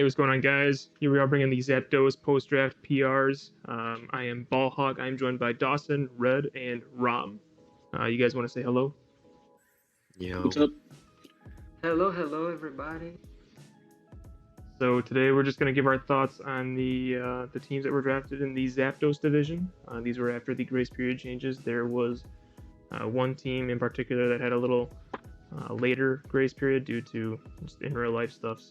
Hey, what's going on, guys? Here we are bringing the Zapdos post-draft PRs. I am BaLLHaWK. I'm joined by Dawson, Red, and Rom. You guys want to say hello? Yo. What's up? Hello, everybody. So today we're just going to give our thoughts on the teams that were drafted in the Zapdos division. These were after the grace period changes. There was one team in particular that had a little later grace period due to just in real life stuff.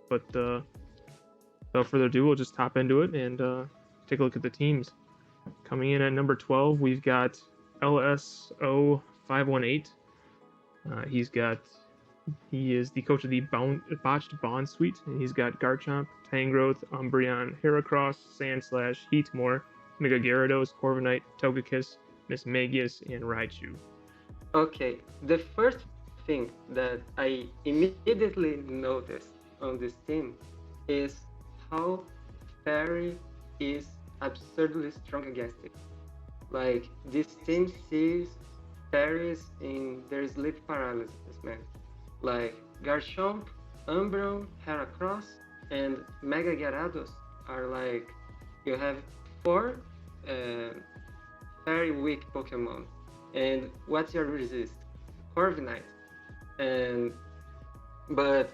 But without further ado, we'll just hop into it and take a look at the teams. Coming in at number 12, we've got LSO518. He is the coach of the Botched Bond Suite, and he's got Garchomp, Tangrowth, Umbreon, Heracross, Sandslash, Heatmore, Mega Gyarados, Corviknight, Togekiss, Mismagius, and Raichu. Okay, the first thing that I immediately noticed on this team is how Fairy is absurdly strong against it. Like, this team sees fairies in their sleep paralysis, man. Like, Garchomp, Umbreon, Heracross, and Mega Gyarados are like, you have four very weak Pokemon. And what's your resist? Corviknight. But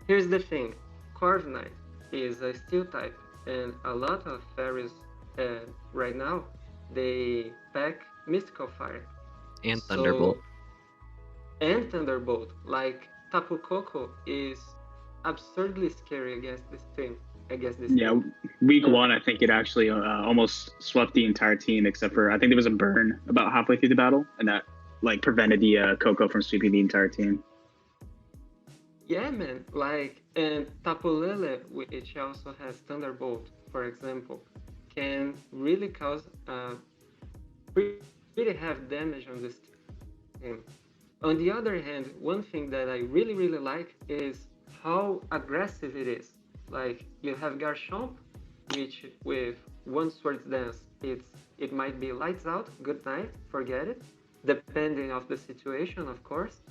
here's the thing, Corviknight is a steel type, and a lot of fairies right now, they pack Mystical Fire. And Thunderbolt. And Thunderbolt. Like, Tapu Koko is absurdly scary against this team. Week one, I think it actually almost swept the entire team, except for I think there was a burn about halfway through the battle, and that like prevented the Coco from sweeping the entire team. Yeah, man. Like, and Tapu Lele, which also has Thunderbolt, for example, can really cause pretty heavy damage on this team. On the other hand, one thing that I really like is how aggressive it is. Like, you have Garchomp, which with one Swords Dance, it might be lights out, good night, forget it, depending of the situation, of course.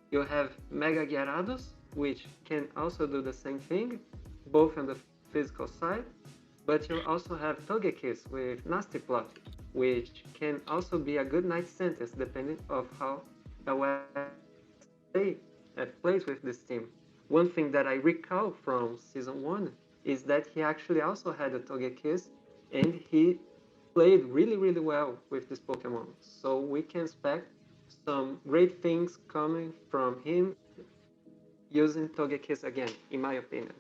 You have Mega Gyarados, which can also do the same thing, both on the physical side, but you also have Togekiss with Nasty Plot, which can also be a good night sentence depending of how the way plays with this team. One thing that I recall from Season 1 is that he actually also had a Togekiss, and he played really well with this Pokemon. So we can expect some great things coming from him using Togekiss again, in my opinion.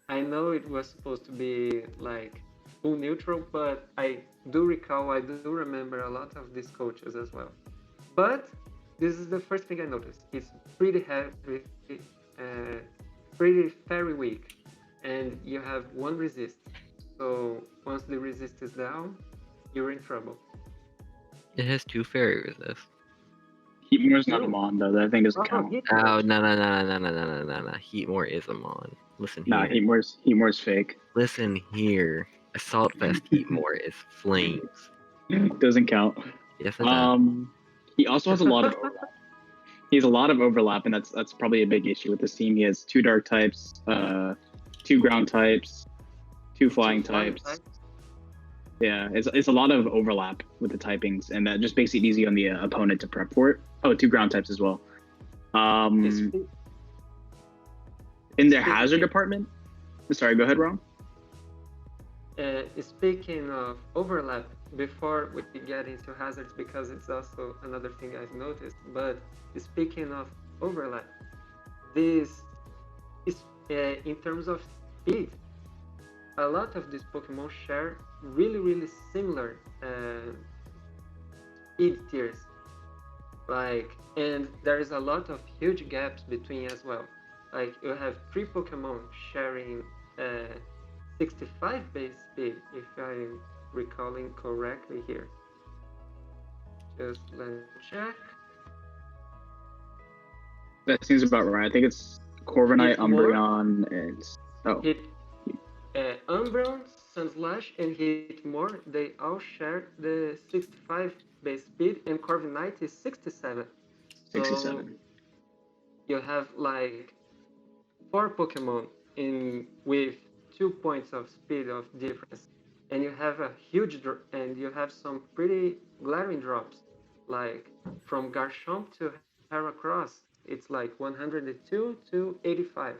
I know it was supposed to be like full neutral, but I do remember a lot of these coaches as well. But this is the first thing I noticed. It's pretty heavy, pretty very weak, and you have one resist. So once the resist is down, you're in trouble. It has two fairy resists. Heatmore's not a Mon though. That thing doesn't count. Oh, no. Heatmore is a Mon. Listen here. Nah, Heatmore's fake. Listen here. Assault Fest Heatmore is flames. Doesn't count. Yes, it does. He also has a lot of overlap. He has a lot of overlap, and that's probably a big issue with this team. He has two dark types, two ground types, two flying types. Yeah, it's a lot of overlap with the typings, and that just makes it easy on the opponent to prep for it. Oh, two ground types as well. In their hazard department. Sorry, go ahead, Ron. Speaking of overlap, before we get into hazards, because it's also another thing I've noticed, but speaking of overlap, this is in terms of speed, a lot of these Pokemon share really similar speed tiers. Like, and there is a lot of huge gaps between as well. Like, you have 3 Pokemon sharing 65 base speed, if I'm recalling correctly here. Just let me check. That seems about right. I think it's Corviknight, Umbreon, and Umbreon, Sandslash, and Heatmore, they all share the 65 base speed, and Corviknight is 67. 67. So you have like 4 Pokemon in with 2 points of speed of difference, and you have a huge and you have some pretty glaring drops, like from Garchomp to Heracross, it's like 102 to 85.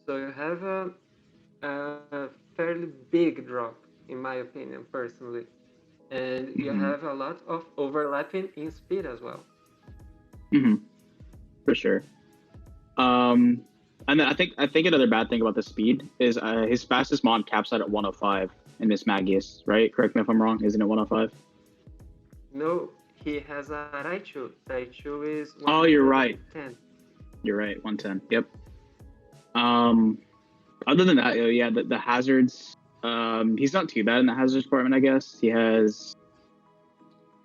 So you have a fairly big drop, in my opinion, personally, and you Mhm. have a lot of overlapping in speed as well. For sure. And then I think another bad thing about the speed is his fastest mon caps out at 105 in Miss Magius, right? Correct me if I'm wrong. Isn't it 105? No, he has a Raichu. Raichu is Oh, you're right. 110. You're right. 110. Yep. Um, Other than that, yeah, the hazards. He's not too bad in the hazards department, I guess. He has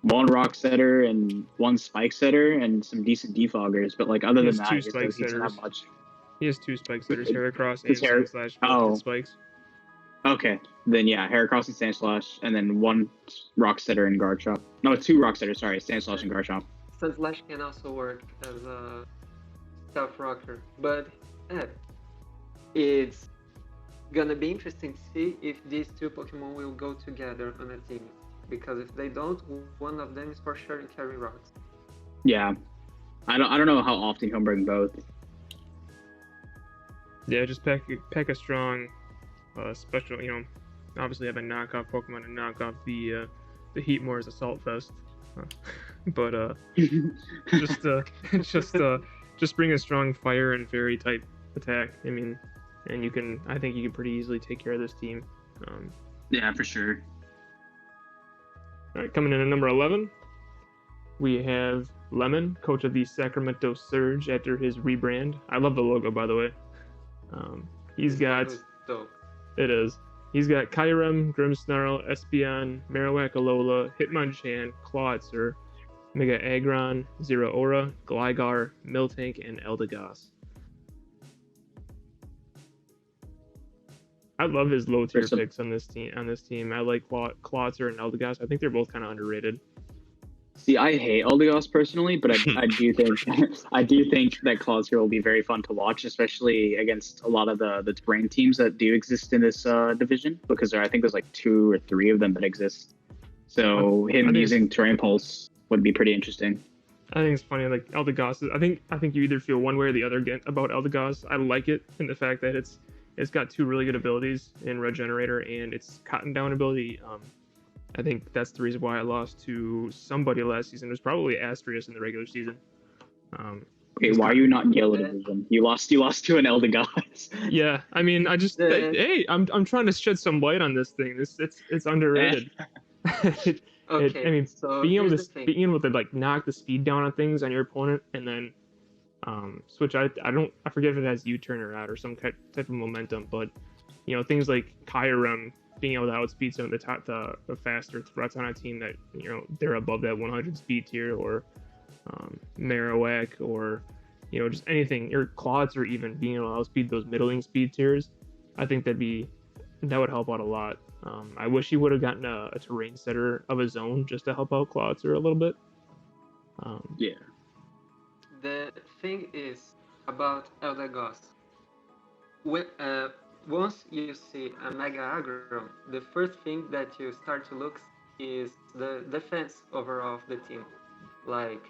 one rock setter and one spike setter and some decent defoggers, but like other He than has that, two he spike doesn't have setters. much. He has two spike setters, Heracross His and hair. Sandslash, both Oh, hit spikes. okay. Then yeah, Heracross and Sandslash, and then one rock setter and Garchomp. No, two rock setters. Sorry, Sandslash and Garchomp. Sandslash can also work as a stealth rocker, but eh, it's gonna be interesting to see if these two Pokemon will go together on a team. Because if they don't, one of them is for sure in carry rocks. Yeah, I don't know how often he'll bring both. Yeah, just pack a strong special. Obviously have a knockoff Pokemon to knock off the Heatmore's Assault Vest. But just just bring a strong fire and fairy type attack. I mean, and I think you can pretty easily take care of this team. Yeah, for sure. All right, coming in at number 11, we have Lemon, coach of the Sacramento Surge after his rebrand. I love the logo, by the way. He's got Dope. it is. He's got Kyurem, Grimmsnarl, Espeon, Marowak, Alola, Hitmonchan, Clawitzer, Mega Aggron, Zeraora, Gligar, Miltank, and Eldegoss. I love his low tier picks on this team. I like Clawitzer and Eldegoss. I think they're both kind of underrated. See, I hate Eldegoss personally, but I do think that Clawitzer will be very fun to watch, especially against a lot of the terrain teams that do exist in this division, because I think there's like 2 or 3 of them that exist. So him using Terrain Pulse would be pretty interesting. I think it's funny, like Eldegoss. I think you either feel one way or the other about Eldegoss. I like it in the fact that it's got 2 really good abilities in Regenerator and its Cotton Down ability. I think that's the reason why I lost to somebody last season. It was probably Asterius in the regular season. Okay, why are you not in Yellow Division? You lost to an Eldegoss. Yeah, I mean, hey, I'm trying to shed some light on this thing. It's underrated. Okay, I mean, so being able to like knock the speed down on things on your opponent and then switch. I forget if it has U-turn or not or some type of momentum, but things like Kyurem being able to outspeed some of the faster threats on a team that they're above that 100 speed tier, or Marowak, or just anything, or Claws, or even being able to outspeed those middling speed tiers. I think that would help out a lot. I wish he would have gotten a terrain setter of his own just to help out Clawitzer a little bit. Yeah. The thing is about Eldegoss. Once you see a Mega Aggron, the first thing that you start to look is the defense overall of the team. Like,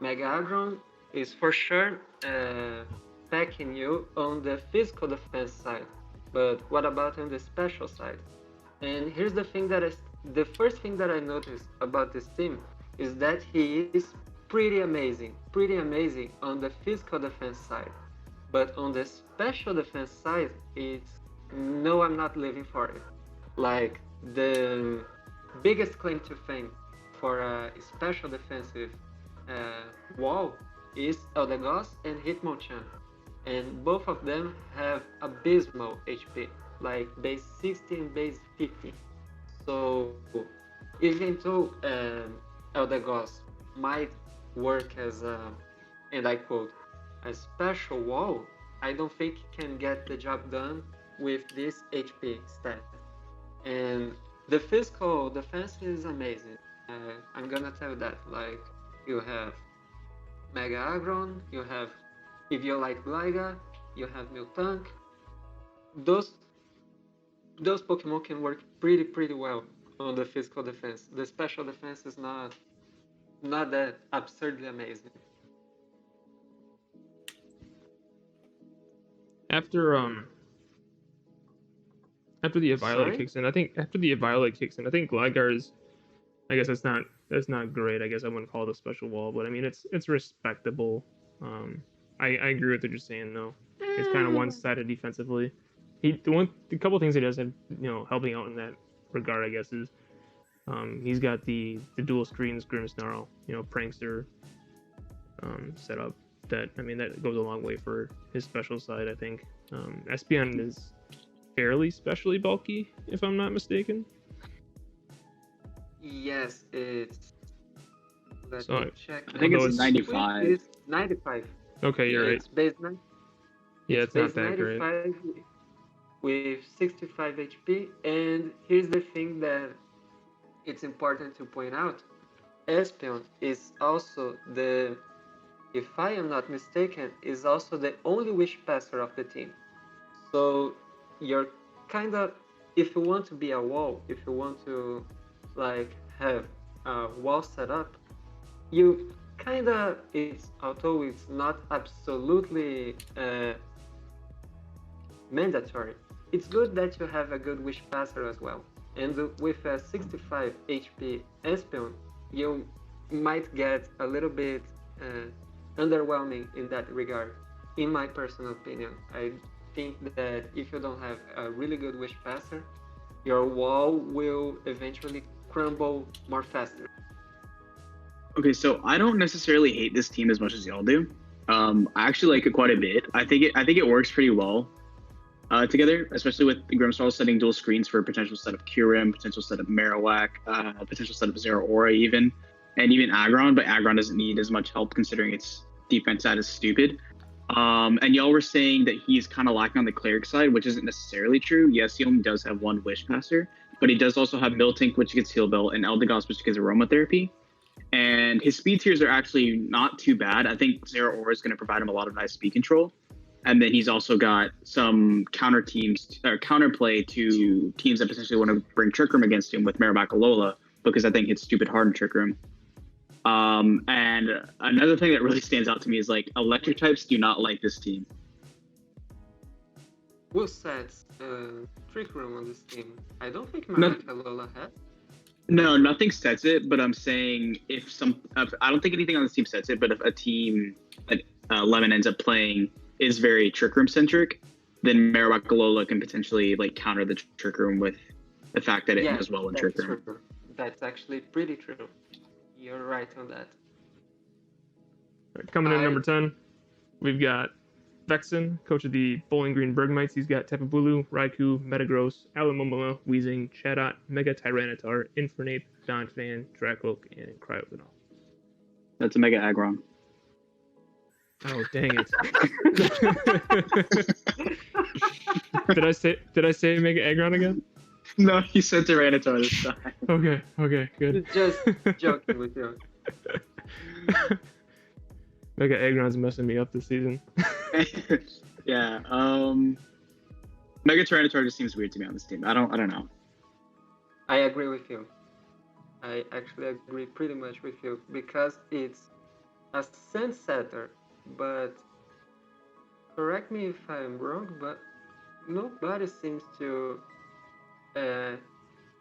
Mega Aggron is for sure attacking you on the physical defense side, but what about on the special side? And here's the first thing that I noticed about this team is that he is pretty amazing on the physical defense side. But on the special defense side, it's no, I'm not living for it. Like, the biggest claim to fame for a special defensive wall is Eldegoss and Hitmonchan. And both of them have abysmal HP, like base 60 and base 50. So even though Eldegoss might work as and I quote, a special wall, I don't think he can get the job done with this HP stat. And the physical defense is amazing. I'm gonna tell you that. Like, you have Mega Aggron, you have, if you like Gligar, you have Miltank, those those Pokemon can work pretty well on the physical defense. The special defense is not that absurdly amazing. After after the Violet Sorry? kicks in, I think Gligar is. I guess that's not great. I guess I wouldn't call it a special wall, but I mean it's respectable. I agree with what you're saying though. It's kind of one-sided defensively. The couple things he does have helping out in that regard, I guess, is he's got the dual screens Grimmsnarl, prankster setup. That goes a long way for his special side. I think Espeon is fairly specially bulky, if I'm not mistaken. Yes, it's. Let So me check. I think Although it's it's- 95. It's 95. Okay, you're right. It's base 9. Yeah, it's not Base that great. 95 with 65 HP. And here's the thing that it's important to point out. Espeon is also if I am not mistaken, is also the only wish passer of the team. So you're kind of, if you want to be a wall, if you want to have a wall set up, you kind of, although it's not absolutely mandatory, it's good that you have a good wish passer as well. And with a 65 HP Espeon, you might get a little bit underwhelming in that regard. In my personal opinion, I think that if you don't have a really good wish passer, your wall will eventually crumble more faster. Okay, so I don't necessarily hate this team as much as y'all do. I actually like it quite a bit. I think it works pretty well together, especially with the Grimmsnarl setting dual screens for potential set of Kyurem, potential set of Marowak, potential set of Zeraora even, and even Aggron, but Aggron doesn't need as much help considering its defense stat is stupid. And y'all were saying that he's kind of lacking on the cleric side, which isn't necessarily true. Yes, he only does have one wish passer, but he does also have Miltank, which gets Heal Bell, and Eldegoss, which gets Aromatherapy. And his speed tiers are actually not too bad. I think Zeraora is going to provide him a lot of nice speed control. And then he's also got some counterplay to teams that potentially want to bring Trick Room against him with Marowak Alola, because I think it's stupid hard in Trick Room. And another thing that really stands out to me is electric types do not like this team. Who sets Trick Room on this team? I don't think Marowak Alola has. No, nothing sets it, but I'm saying I don't think anything on this team sets it, but if a team that Lemon ends up playing is very Trick Room centric, then Marowak Alola can potentially counter the Trick Room with the fact that it does well in Trick Room. True. That's actually pretty true. You're right on that. Coming in number 10, we've got Vexen, coach of the Bowling Green Bergmites. He's got Tapu Bulu, Raikou, Metagross, Alomomola, Weezing, Chatot, Mega Tyranitar, Infernape, Donphan, Dracloak, and Cryogonal. That's a Mega Aggron. Oh, dang it. Did I say Mega Aggron again? No, you said Tyranitar this time. Okay, good. Just joking with you. Mega Aggron's messing me up this season. Yeah. Mega Tyranitar just seems weird to me on this team. I don't know. I agree with you. I actually agree pretty much with you because it's a sand setter, but correct me if I'm wrong, but nobody seems to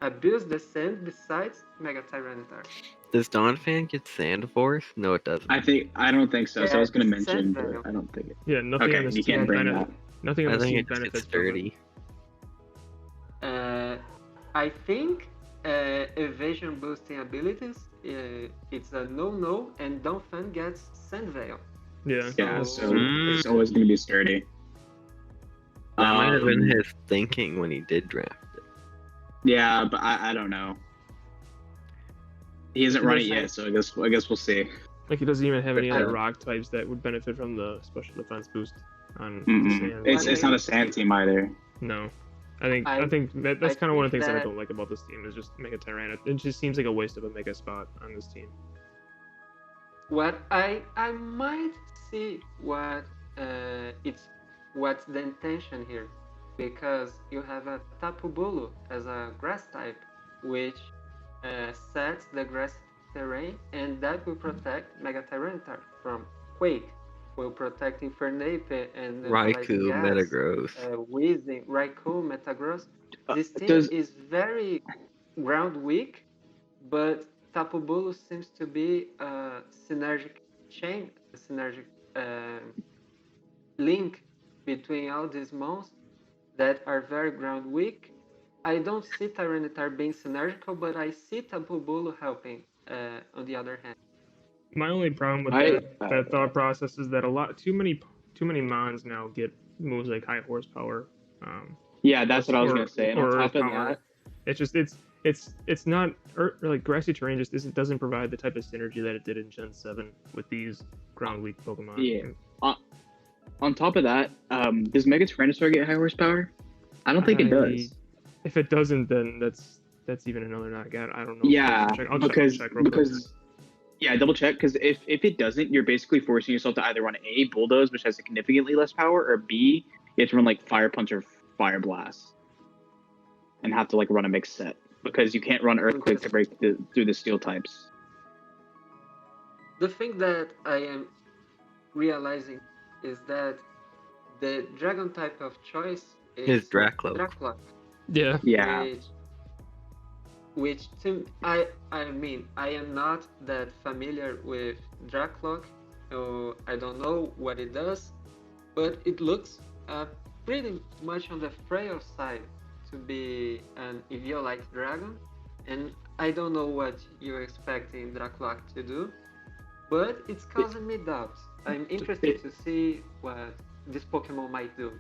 abuse the sand besides Mega Tyranitar. Does Donphan get Sand Force? No, it doesn't. I don't think so. So I was gonna Yeah, mention, Sand but Veil. I don't think it. Yeah, nothing Okay, on this you team can't bring benefits. that. Nothing on I this team think it benefits gets from it. dirty. I think evasion boosting abilities, it's a no, and Donphan gets Sand Veil. Yeah. Yeah, So- so it's always gonna be sturdy. That might have been Um, his thinking when he did draft it. Yeah, but I don't know. He hasn't He run it does yet, have- so I guess we'll see. Like he doesn't even have any But other I- rock types that would benefit from the special defense boost on Mm-mm. sand. It's not a sand team either. No. I think I that's kind of one of the think things that I that- don't like about this team is just Mega Tyranitar. It just seems like a waste of a Mega spot on this team. What I might see what's the intention here. because you have a Tapu Bulu as a grass type, which sets the grass terrain, and that will protect Mega Tyranitar from Quake, will protect Infernape and Neutralizing Raikou, Gas, Metagross. Weezing, Raikou, Metagross. This team Does is very ground weak, but Tapu Bulu seems to be a synergic chain, a synergic link between all these mons that are very ground weak. I don't see Tyranitar being synergical, but I see Tapu Bulu helping on the other hand. My only problem with I that thought process is that too many mons now get moves like high horsepower. yeah, that's what I was or- gonna say. And or on top earth of power. that, It's just it's not like grassy terrain just doesn't provide the type of synergy that it did in Gen 7 with these ground weak Pokemon. yeah. On top of that, does Mega Tyrannosaur get high horsepower? I don't think it does. If it doesn't, then that's even another knockout. I don't know. Yeah, I'll because check real quick. yeah, double check, because if it doesn't, you're basically forcing yourself to either run A, Bulldoze, which has significantly less power, or B, you have to run like Fire Punch or Fire Blast, and have to like run a mixed set because you can't run Earthquake to break through the Steel types. The thing that I am realizing is that the dragon type of choice is Is Dracloak. Dracloak, Yeah. Yeah, which to I mean I am not that familiar with Dracloak, so I don't know what it does, but it looks pretty much on the frail side to be an Eviolite dragon, and I don't know what you're expecting Dracloak to do, but it's causing me doubts. I'm interested to see what this Pokemon might do.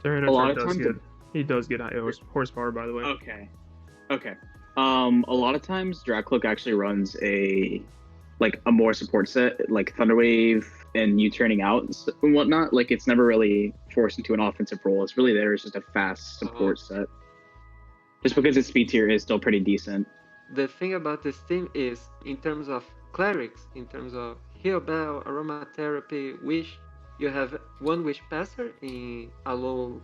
Tyranitar A lot of does times get he does get high horsepower, by the way. Okay. A lot of times Dracloak actually runs a more support set, like Thunderwave and you turning out and whatnot. Like it's never really forced into an offensive role. It's really there. It's just a fast support set. Just because its speed tier is still pretty decent. The thing about this team is, in terms of clerics, in terms of heal bell, aromatherapy, wish, you have one wish passer in Mola,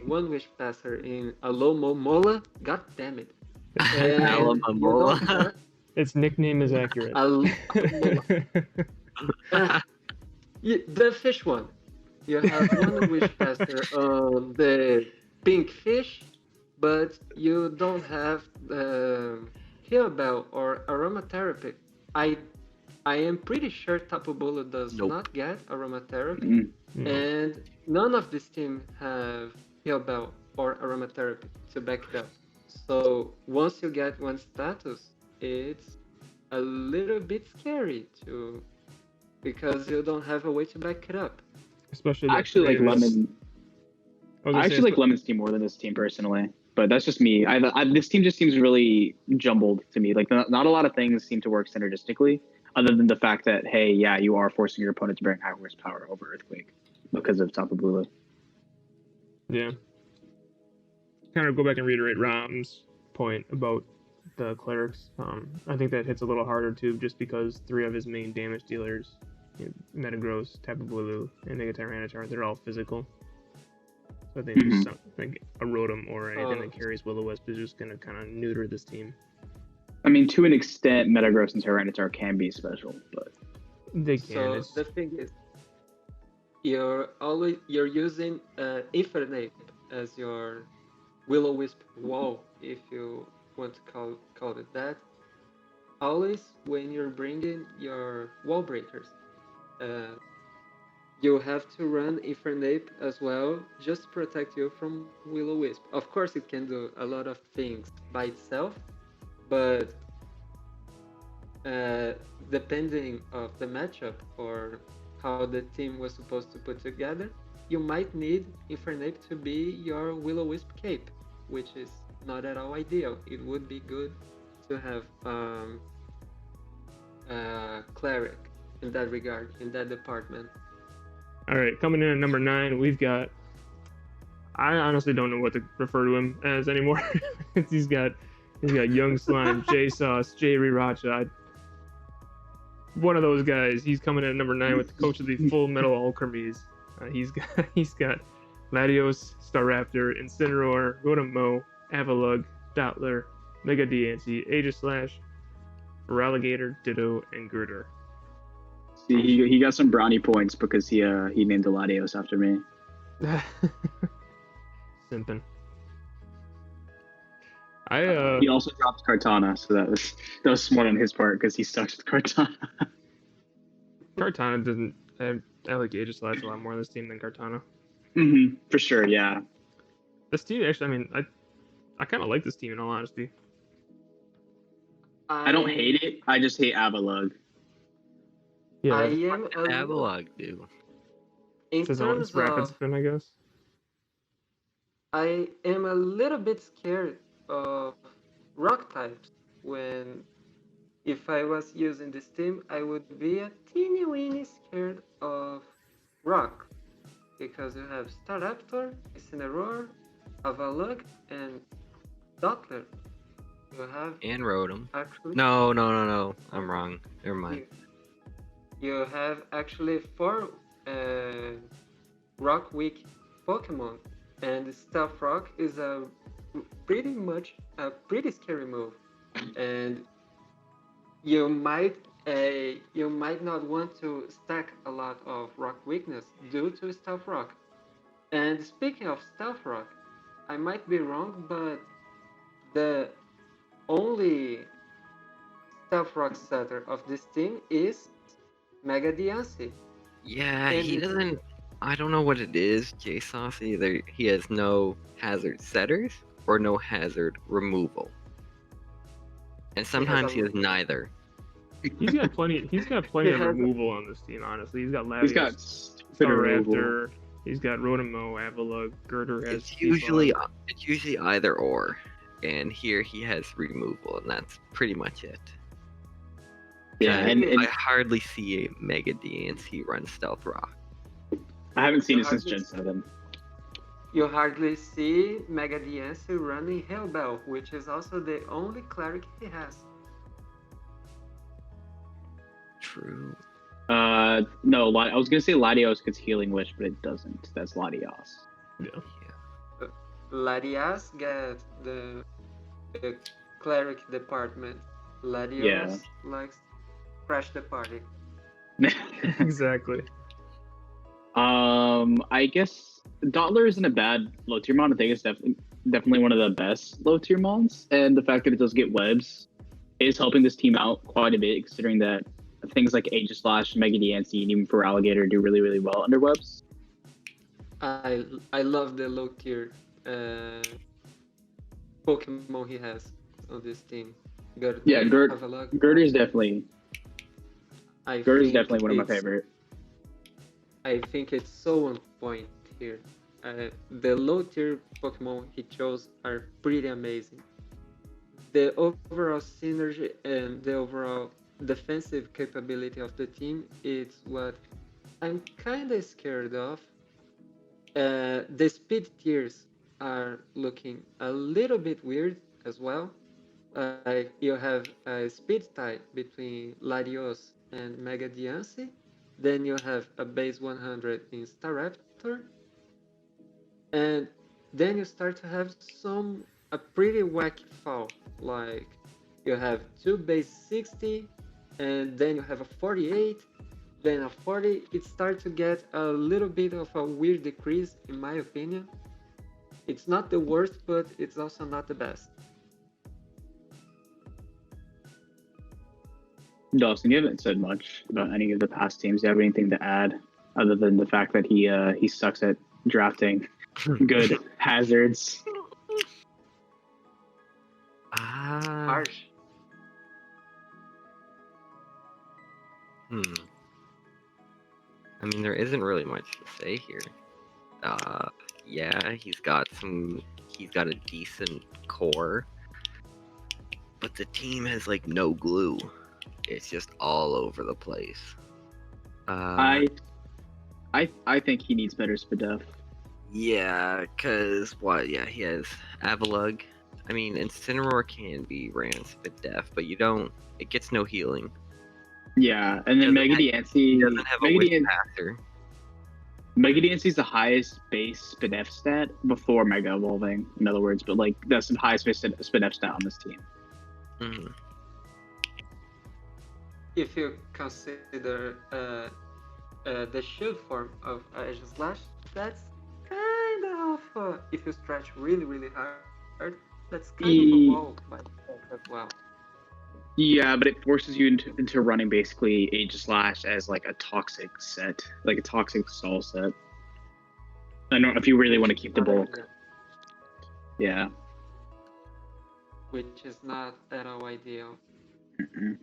one wish passer in Mola. God damn it! And Alamomola. you don't have Its nickname is accurate. the fish one. You have one wish passer on the pink fish, but you don't have the heal bell or aromatherapy. I am pretty sure Tapu Bulu does Nope. not get aromatherapy, and none of this team have heal bell or aromatherapy to back it up. So once you get one status, it's a little bit scary too, because you don't have a way to back it up. Especially I actually like Lemon. I was I gonna say, actually like Lemon's team more than this team personally, but that's just me. This team just seems really jumbled to me. Like not a lot of things seem to work synergistically, other than the fact that hey, yeah, you are forcing your opponent to bring high horsepower over Earthquake because of Tapu Bulu. Yeah. Kind of go back and reiterate Rom's point about the clerics. I think that hits a little harder too, just because 3 of his main damage dealers, Metagross, Tapu Bulu, and Mega Tyranitar, they're all physical. So I think just like a Rotom or anything that carries Will-O-Wisp is just gonna kind of neuter this team. I mean, to an extent, Metagross and Tyranitar can be special, but They can. So the thing is, you're using Infernape as your Will-O-Wisp wall, if you want to call it that. Always when you're bringing your wall breakers, you have to run Infernape as well, just to protect you from Will-O-Wisp. Of course, it can do a lot of things by itself, but depending of the matchup or how the team was supposed to put together, you might need Infernape to be your Will-O-Wisp cape, which is not at all ideal. It would be good to have Cleric in that regard, in that department. All right, coming in at number 9, we've got. I honestly don't know what to refer to him as anymore. he's got Young Slime, J Sauce, J Riracha. one of those guys. He's coming in at number 9 with the coach of the Full Metal Alchemist. He's got Latios, Staraptor, Incineroar, Rotom, Avalugg, Dottler, Mega Diancie, Aegislash, Feraligatr, Ditto, and Girder. See, he got some brownie points because he named the Latios after me. Simpin. He also dropped Kartana, so that was smart on his part because he sucks with Kartana. Kartana doesn't. I like Aegislash a lot more on this team than Kartana. For sure, yeah. This team actually, I mean, I kind of like this team in all honesty. I don't hate it. I just hate Avalugg. Yeah, I that's am a little, BaLLHaWK, dude. in his terms rapid of, spin, I guess. I am a little bit scared of rock types. If I was using this team, I would be a teeny weeny scared of rock. Because you have Staraptor, Incineroar, Avalugg, and Dottler. You have And Rotom. actually No. I'm wrong. Never mind. you have actually 4 rock weak Pokemon, and Stealth Rock is a pretty scary move, and you might not want to stack a lot of rock weakness due to Stealth Rock. And speaking of Stealth Rock, I might be wrong, but the only Stealth Rock setter of this team is Mega Diancie. Yeah, And he doesn't. I don't know what it is, JSauce. Either he has no hazard setters or no hazard removal, and sometimes he has neither. He's got plenty. He's got plenty He of has- removal on this team. Honestly, he's got Latios, He's got stupid removal. Staraptor. He's got Rotom, Avalugg, Girder has. It's usually either or, and here he has removal, and that's pretty much it. Yeah, And and I hardly see a Mega Diancie run Stealth Rock. I haven't seen it since Gen 7. You hardly see Mega Diancie running Hellbell, which is also the only cleric he has. True. No, I was gonna say Latios gets Healing Wish, but it doesn't. That's Latios. Yeah. Latias gets the cleric department. Latios Yeah. likes crash the party. Exactly. I guess Dottler isn't a bad low tier mon. I think it's definitely one of the best low tier mons, and the fact that it does get webs is helping this team out quite a bit, considering that things like Aegislash, Mega Diancie, and even Feraligatr do really, really well under webs. I love the low tier Pokemon he has on this team. Girder, Yeah, Avalugg. Girder's definitely I Girder's think definitely one of my it's- favorite. I think it's so on point here. The low tier Pokemon he chose are pretty amazing. The overall synergy and the overall defensive capability of the team is what I'm kind of scared of. The speed tiers are looking a little bit weird as well. You have a speed tie between Latios and Mega Diancie. Then you have a base 100 in Staraptor. And then you start to have a pretty wacky fall. Like you have 2 base 60, and then you have a 48, then a 40. It starts to get a little bit of a weird decrease, in my opinion. It's not the worst, but it's also not the best. Dawson, you haven't said much about any of the past teams. Do you have anything to add other than the fact that he sucks at drafting good hazards? Harsh. I mean, there isn't really much to say here. Yeah, he's got a decent core, but the team has like no glue. It's just all over the place. I think he needs better Spadef. Yeah, cause what? Yeah, he has Avalugg. I mean, Incineroar can be ran Spit Def, but you don't. It gets no healing. Yeah, and then Mega He Diancie. doesn't have a Mega whip Dian- passer. Mega Diancie's the highest base spin F stat before Mega Evolving, in other words, but like that's the highest base spin F stat on this team. Mhm. If you consider the shield form of Edge Slash, that's kind of if you stretch really hard, that's kind of a wall by itself as well. Yeah, but it forces you into running basically Age Slash as like a toxic set, like a toxic stall set. I don't know if you really want to keep the bulk. Yeah. Which is not at all ideal. Mm-mm.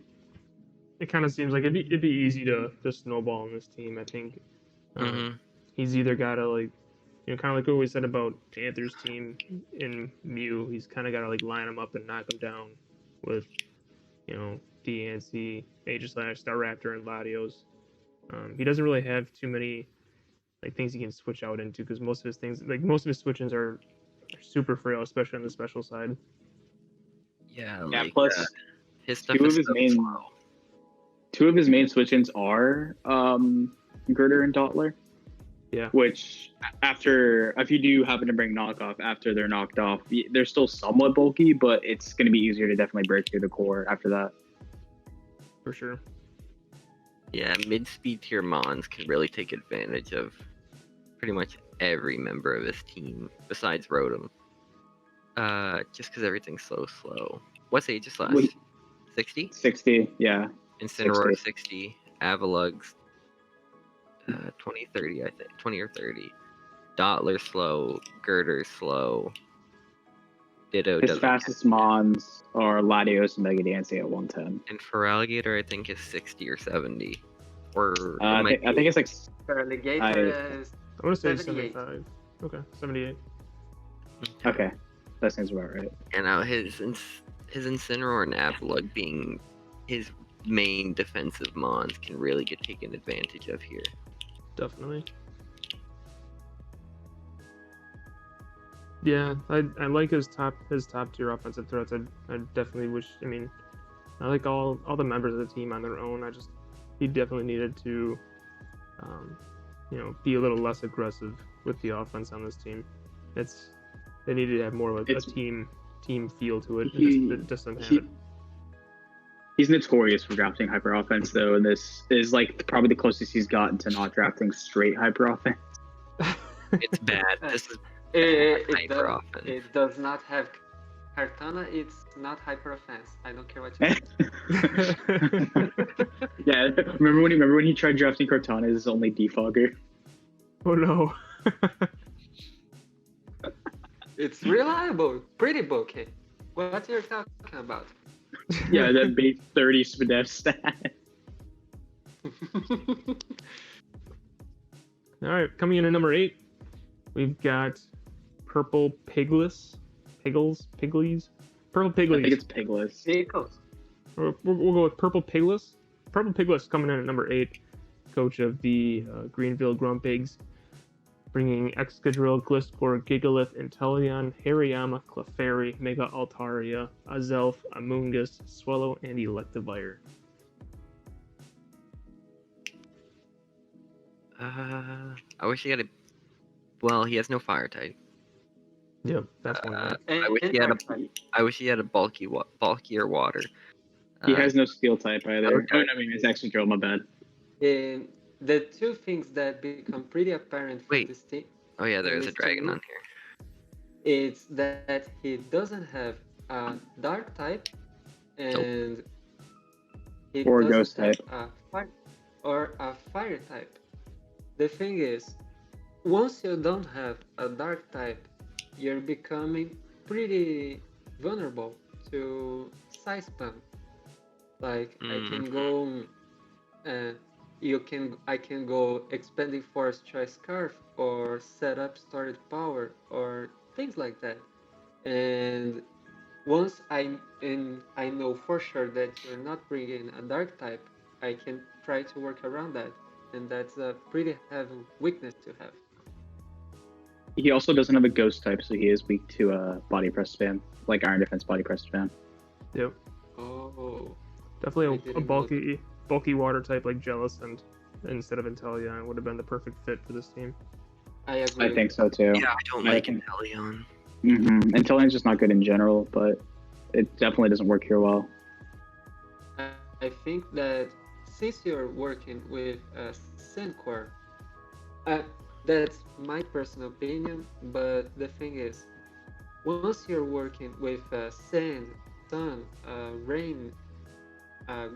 It kind of seems like it'd be easy to just snowball on this team. I think Mhm. he's either got to like, kind of like what we said about Panthers team in Mew. He's kind of got to like line them up and knock them down with, DNC, Aegislash, Staraptor, and Latios. He doesn't really have too many like things he can switch out into because most of his things, like most of his switch-ins are super frail, especially on the special side. Yeah, Yeah, like plus his stuff two is of his so main slow. two of his main switch-ins are Girder and Dottler. Yeah. Which if you do happen to bring knockoff after they're knocked off, they're still somewhat bulky, but it's going to be easier to definitely break through the core after that. For sure. Yeah, mid-speed tier Mons can really take advantage of pretty much every member of his team besides Rotom. Just because everything's so slow. What's Aegislash? Wait. 60? 60, yeah. Incineroar 60. Avalug's 20, 30, I think. 20 or 30. Dottler slow. Girder slow. Ditto His doesn't. fastest Mons are Latios and Mega Diancie at 110. And for Alligator, I think is 60 or 70. Or it I might think it's like For Alligator is I want to say 78. 75. Okay, 78. okay. That seems about right. And now his Incineroar and Avalug being his main defensive Mons can really get taken advantage of here. Definitely. Yeah, I like his top tier offensive threats. I definitely wish. I mean, I like all the members of the team on their own. He definitely needed to, be a little less aggressive with the offense on this team. They needed to have more of a team feel to it. It just doesn't have it. He's notorious for drafting hyper offense though, and this is like probably the closest he's gotten to not drafting straight hyper offense. It's bad. This is It does not have Kartana. It's not hyper offense. I don't care what you say. Yeah, remember when he tried drafting Cortana as his only defogger? Oh no. It's reliable, pretty bulky. What you're talking about? Yeah, that base 30 Spadef stat. All right, coming in at number 8, we've got Purple Piglies. Purple Piglies. I think it's Pigless. Vehicles. We'll go with Purple Pigless. Purple Pigless coming in at number 8, coach of the Greenville Grumpigs, bringing Excadrill, Gliscor, Gigalith, Inteleon, Hariyama, Clefairy, Mega Altaria, Azelf, Amoonguss, Swallow, and Electivire. I wish he had a. Well, he has no fire type. Yep, that's one. Right? I wish he had a bulkier water. He has no steel type either. Okay. Oh, no, I mean, it's actually Drill, my bad. The two things that become pretty apparent for this team. Oh yeah, there's a dragon on here. It's that he doesn't have a dark type, and he Or a doesn't ghost have type. a fire type. The thing is, once you don't have a dark type, you're becoming pretty vulnerable to side spam. Like I can go, I can go expanding force choice scarf or set up storage power or things like that. And once I know for sure that you're not bringing a dark type, I can try to work around that, and that's a pretty heavy weakness to have. He also doesn't have a ghost type, so he is weak to body press spam, like Iron Defense body press spam. Yep. Oh. Definitely a bulky bulky water type like Jellicent instead of Inteleon would have been the perfect fit for this team. I agree. I think so too. Yeah, I don't I like think- Inteleon. Inteleon's just not good in general, but it definitely doesn't work here well. I think that since you're working with Sandcore, that's my personal opinion, but the thing is, once you're working with sand, sun, rain,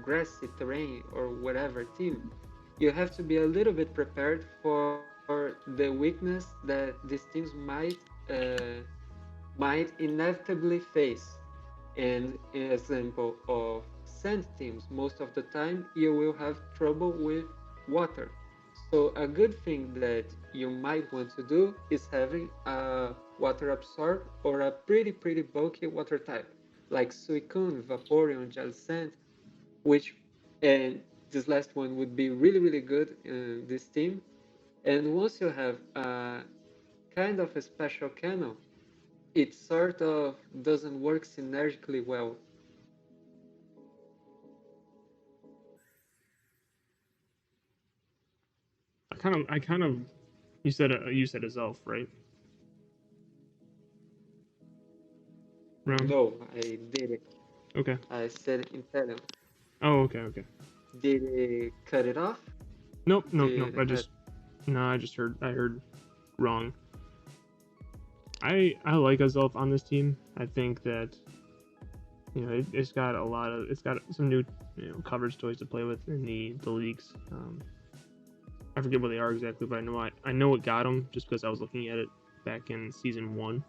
grassy terrain, or whatever team, you have to be a little bit prepared for the weakness that these teams might inevitably face. And in example of sand teams, most of the time you will have trouble with water. So a good thing that you might want to do is having a water absorb or a pretty bulky water type like Suicune, Vaporeon, Jellicent, which and this last one would be really good in this team. And once you have a kind of a special cannon, it sort of doesn't work synergically well. I kind of, you said a Zelf, right? Rom? No, I did it. Okay. I said Imperium. Oh, okay. Did it cut it off? Nope. Did I just heard wrong. I like a Zelf on this team. I think that it's got some new coverage toys to play with in the leagues. I forget what they are exactly, but I know it got them just because I was looking at it back in season 1.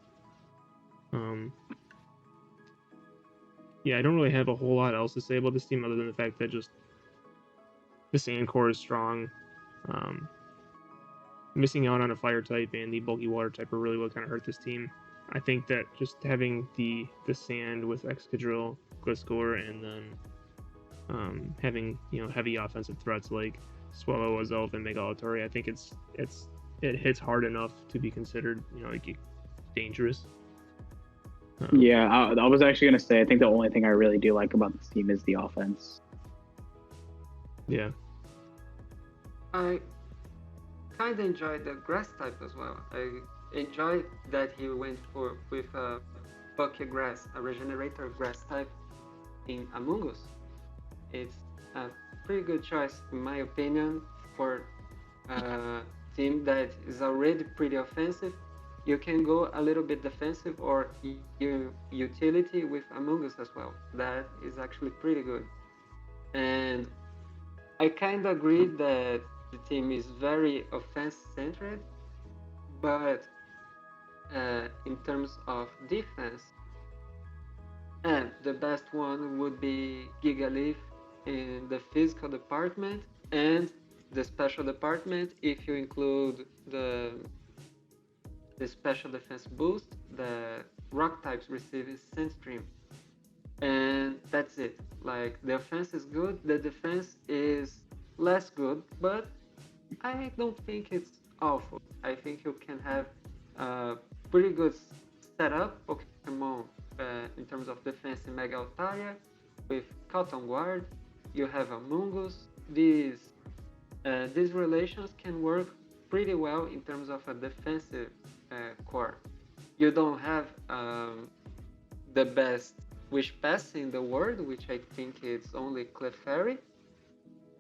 Yeah, I don't really have a whole lot else to say about this team other than the fact that just the sand core is strong. Missing out on a fire type and the bulky water type are really what kind of hurt this team. I think that just having the sand with Excadrill, Gliscor, and then having heavy offensive threats like Swallow, Azelf, and BaLLHaWK, I think it hits hard enough to be considered like dangerous. Yeah, I was actually gonna say I think the only thing I really do like about this team is the offense. Yeah. I kind of enjoyed the grass type as well. I enjoyed that he went with a bucket grass, a regenerator grass type in Among Us. It's a pretty good choice, in my opinion, for a team that is already pretty offensive. You can go a little bit defensive or utility with Among Us as well. That is actually pretty good. And I kind of agree that the team is very offense-centered, but in terms of defense, the best one would be Gigaleaf in the physical department and the special department if you include the special defense boost the rock types receive is Sandstream. And that's it. Like, the offense is good, the defense is less good, but I don't think it's awful. I think you can have a pretty good setup Pokemon in terms of defense in Mega Altaria with Cotton Guard. You have Among Us. These relations can work pretty well in terms of a defensive core. You don't have the best Wish Pass in the world, which I think it's only Clefairy,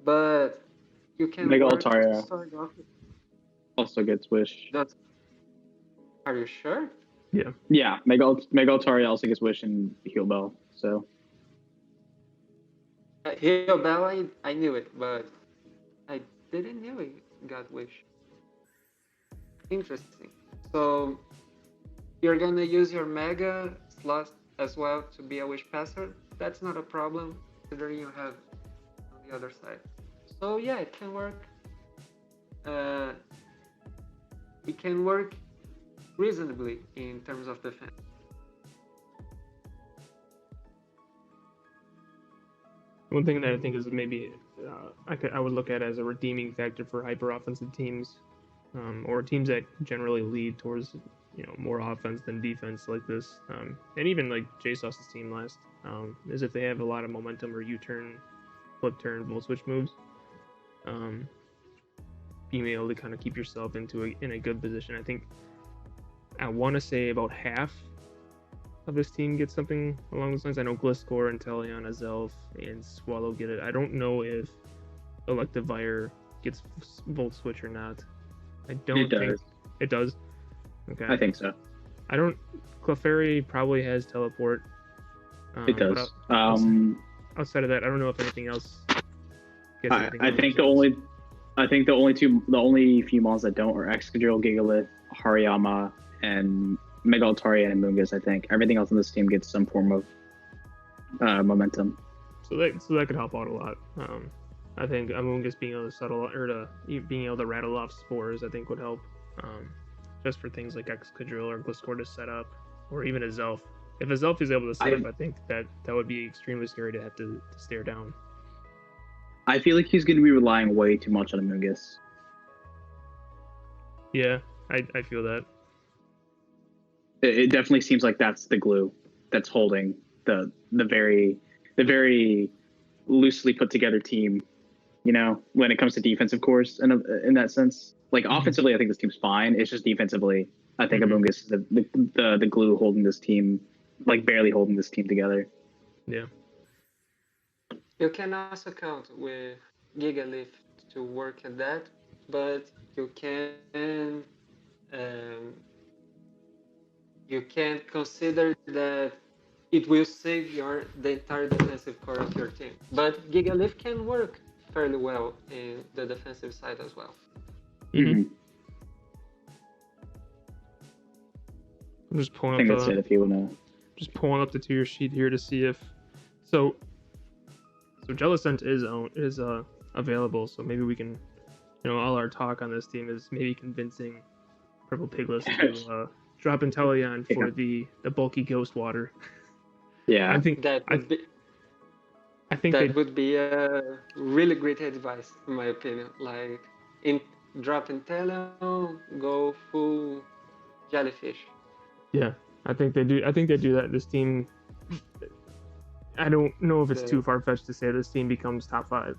but you can Mega work Altaria sort of. also gets Wish. Are you sure? Yeah, Mega Altaria also gets Wish and Heal Bell. So Heal Bell, I knew it, but I didn't know it got Wish. Interesting. So you're gonna use your Mega slot as well to be a Wish Passer. That's not a problem, considering you have on the other side. So yeah, it can work. It can work reasonably in terms of defense. One thing that I think is maybe I would look at as a redeeming factor for hyper offensive teams, or teams that generally lead towards more offense than defense like this, and even like JSauce's team last, is if they have a lot of momentum or U-turn flip turn volt switch moves. Being able to kind of keep yourself in a good position. I think I want to say about half of this team gets something along those lines. I know Gliscor, Inteleon, Azelf, and Swallow get it. I don't know if Electivire gets Volt Switch or not. I don't think it does. Okay. I think so. I don't. Clefairy probably has Teleport. It does. Outside of that, I don't know if anything else gets anything. I think the only few mons that don't are Excadrill, Gigalith, Hariyama, and Mega Altaria and Amoonguss. I think everything else on this team gets some form of momentum. So that could help out a lot. I think Amoonguss being able to being able to rattle off spores, I think would help. Just for things like Excadrill or Gliscor to set up, or even Azelf. If Azelf is able to set up, I think that would be extremely scary to have to stare down. I feel like he's going to be relying way too much on Amoonguss. Yeah, I feel that. It definitely seems like that's the glue that's holding the very loosely put together team. You know, when it comes to defense, of course, in that sense. Like offensively, I think this team's fine. It's just defensively, I think Amoonguss is the glue holding this team, like barely holding this team together. Yeah. You can also count with Gigalith to work at that, but you can consider that it will save the entire defensive core of your team. But Gigalith can work fairly well in the defensive side as well. Mm-hmm. I'm just pulling I think that's it. If you wanna, just pulling up the tier sheet here to see if so Jellicent is available. So maybe we can, all our talk on this team is maybe convincing Purple Piglets to drop Inteleon for the bulky Ghost Water. Yeah, I think that would be a really great advice, in my opinion. Like, drop Inteleon, go full Jellyfish. Yeah, I think they do. I think they do that. This team, I don't know if it's too far-fetched to say this team becomes top 5.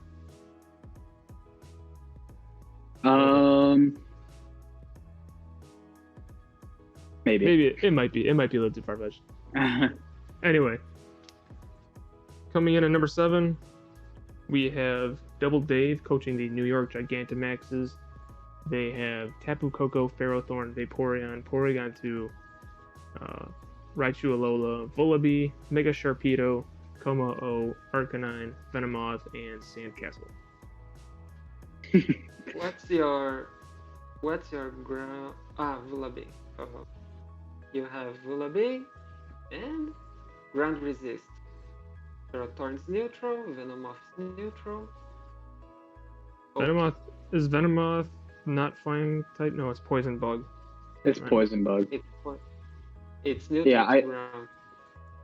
Maybe it might be. It might be a little too far-fetched. Anyway, coming in at number 7, we have Double Dave coaching the New York Gigantamaxes. They have Tapu Koko, Ferrothorn, Vaporeon, Porygon 2, Raichu Alola, Vullaby, Mega Sharpedo, Como-O, Arcanine, Venomoth, and Sandcastle. What's your ground? Vullaby. You have Vullaby and Ground Resist. Ferrothorn's neutral, Venomoth's neutral. Venomoth is Venomoth not flying type? No, it's Poison Bug. It's Poison Bug. It's neutral to ground.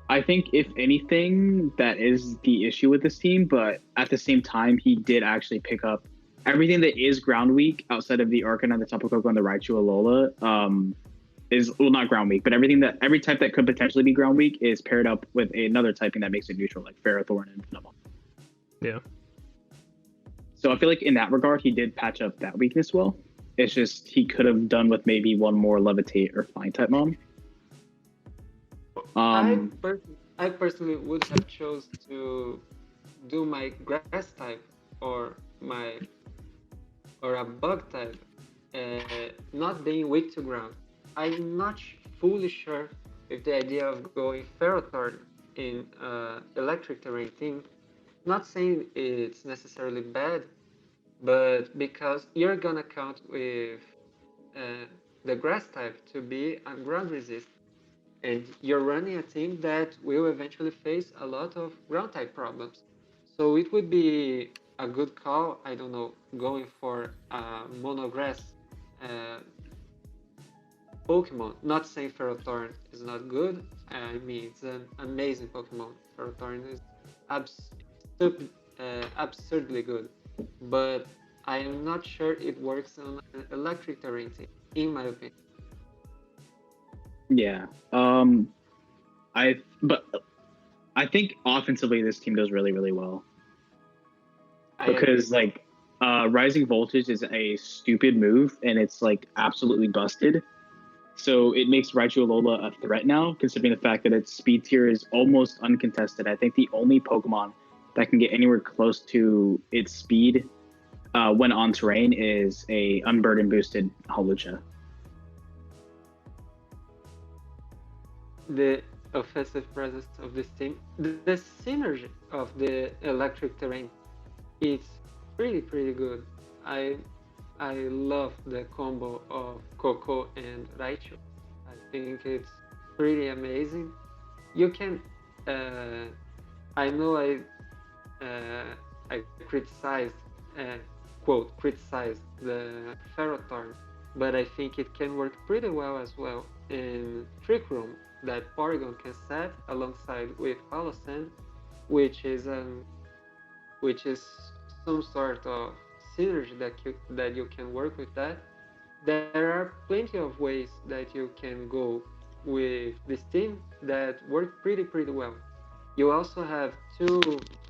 I think if anything, that is the issue with this team. But at the same time, he did actually pick up everything that is ground weak outside of the Arcanine, the Tapu Koko, and the Raichu Alola. Is not ground weak, but every type that could potentially be ground weak is paired up with another typing that makes it neutral, like Ferrothorn and Venomoth. Yeah. So I feel like in that regard, he did patch up that weakness well. It's just he could have done with maybe one more Levitate or Flying type mon. I personally would have chose to do my grass type or a bug type, not being weak to ground. I'm not fully sure if the idea of going Ferrothorn in electric terrain team, not saying it's necessarily bad, but because you're gonna count with the grass type to be a ground resist, and you're running a team that will eventually face a lot of ground type problems. So it would be a good call, I don't know, going for a mono grass Pokemon. Not saying Ferrothorn is not good. I mean, it's an amazing Pokemon. Ferrothorn is absurdly good, but I am not sure it works on an electric terrain team, in my opinion. Yeah. I think offensively this team does really, really well. I agree. because like rising voltage is a stupid move and it's like absolutely busted. So it makes Raichu Alola a threat now, considering the fact that its speed tier is almost uncontested. I think the only Pokemon that can get anywhere close to its speed when on terrain is a unburden boosted Hawlucha. The offensive presence of this team, the synergy of the electric terrain, it's pretty good. I I love the combo of Coco and Raichu. I think it's pretty amazing. You can, uh, I know I criticized, uh, quote, criticized the Ferrothorn, but I think it can work pretty well as well in Trick Room that Porygon can set alongside with Holosand, which is which is some sort of synergy that you can work with that. There are plenty of ways that you can go with this team that work pretty well. You also have two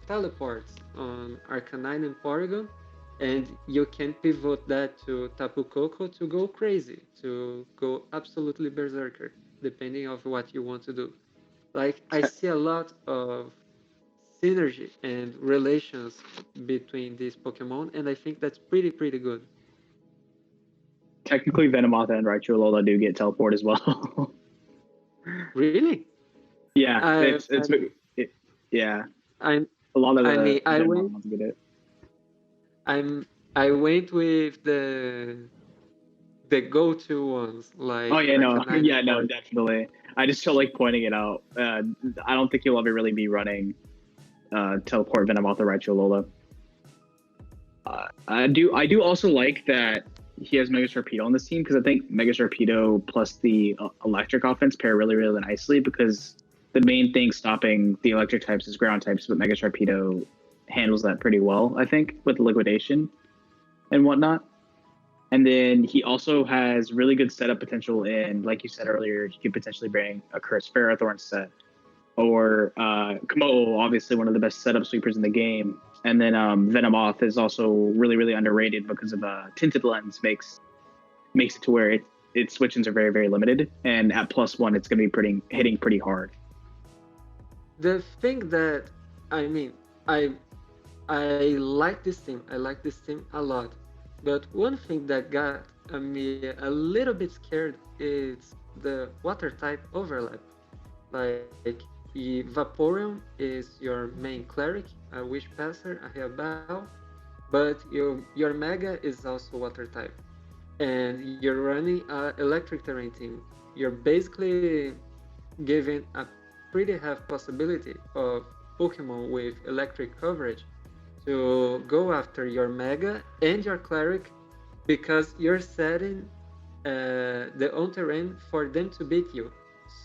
teleports on Arcanine and Porygon, and you can pivot that to Tapu Koko to go crazy, to go absolutely berserker, depending of what you want to do. Like I see a lot of synergy and relations between these Pokemon, and I think that's pretty good. Technically, Venomoth and Raichu Alola do get teleport as well. Really? Yeah, I, yeah. I, A lot of I the mean, I Venomoth went, ones get it. I went with the go-to ones like Oh yeah, no, Arcanine and yeah, no, Porygon. definitely. I just feel like pointing it out. I don't think you'll ever really be running teleport Venomoth or Raichu Alola. I do also like that he has Mega Sharpedo on this team because I think Mega Sharpedo plus the electric offense pair really nicely because the main thing stopping the electric types is ground types, but Mega Sharpedo handles that pretty well, I think, with liquidation and whatnot. And then he also has really good setup potential in, like you said earlier, he could potentially bring a Curse Ferrothorn set or Komodo, obviously one of the best setup sweepers in the game. And then Venomoth is also really underrated because of Tinted Lens makes it to where its switch-ins are very limited, and at +1 it's going to be hitting pretty hard. The thing that I mean, I like this team. I like this team a lot. But one thing that got me a little bit scared is the water type overlap. Like Vaporeon is your main cleric, a Wish Passer, a Heabao, but your Mega is also water type. And you're running an electric terrain team. You're basically giving a pretty half possibility of Pokemon with electric coverage to go after your Mega and your Cleric because you're setting the on terrain for them to beat you.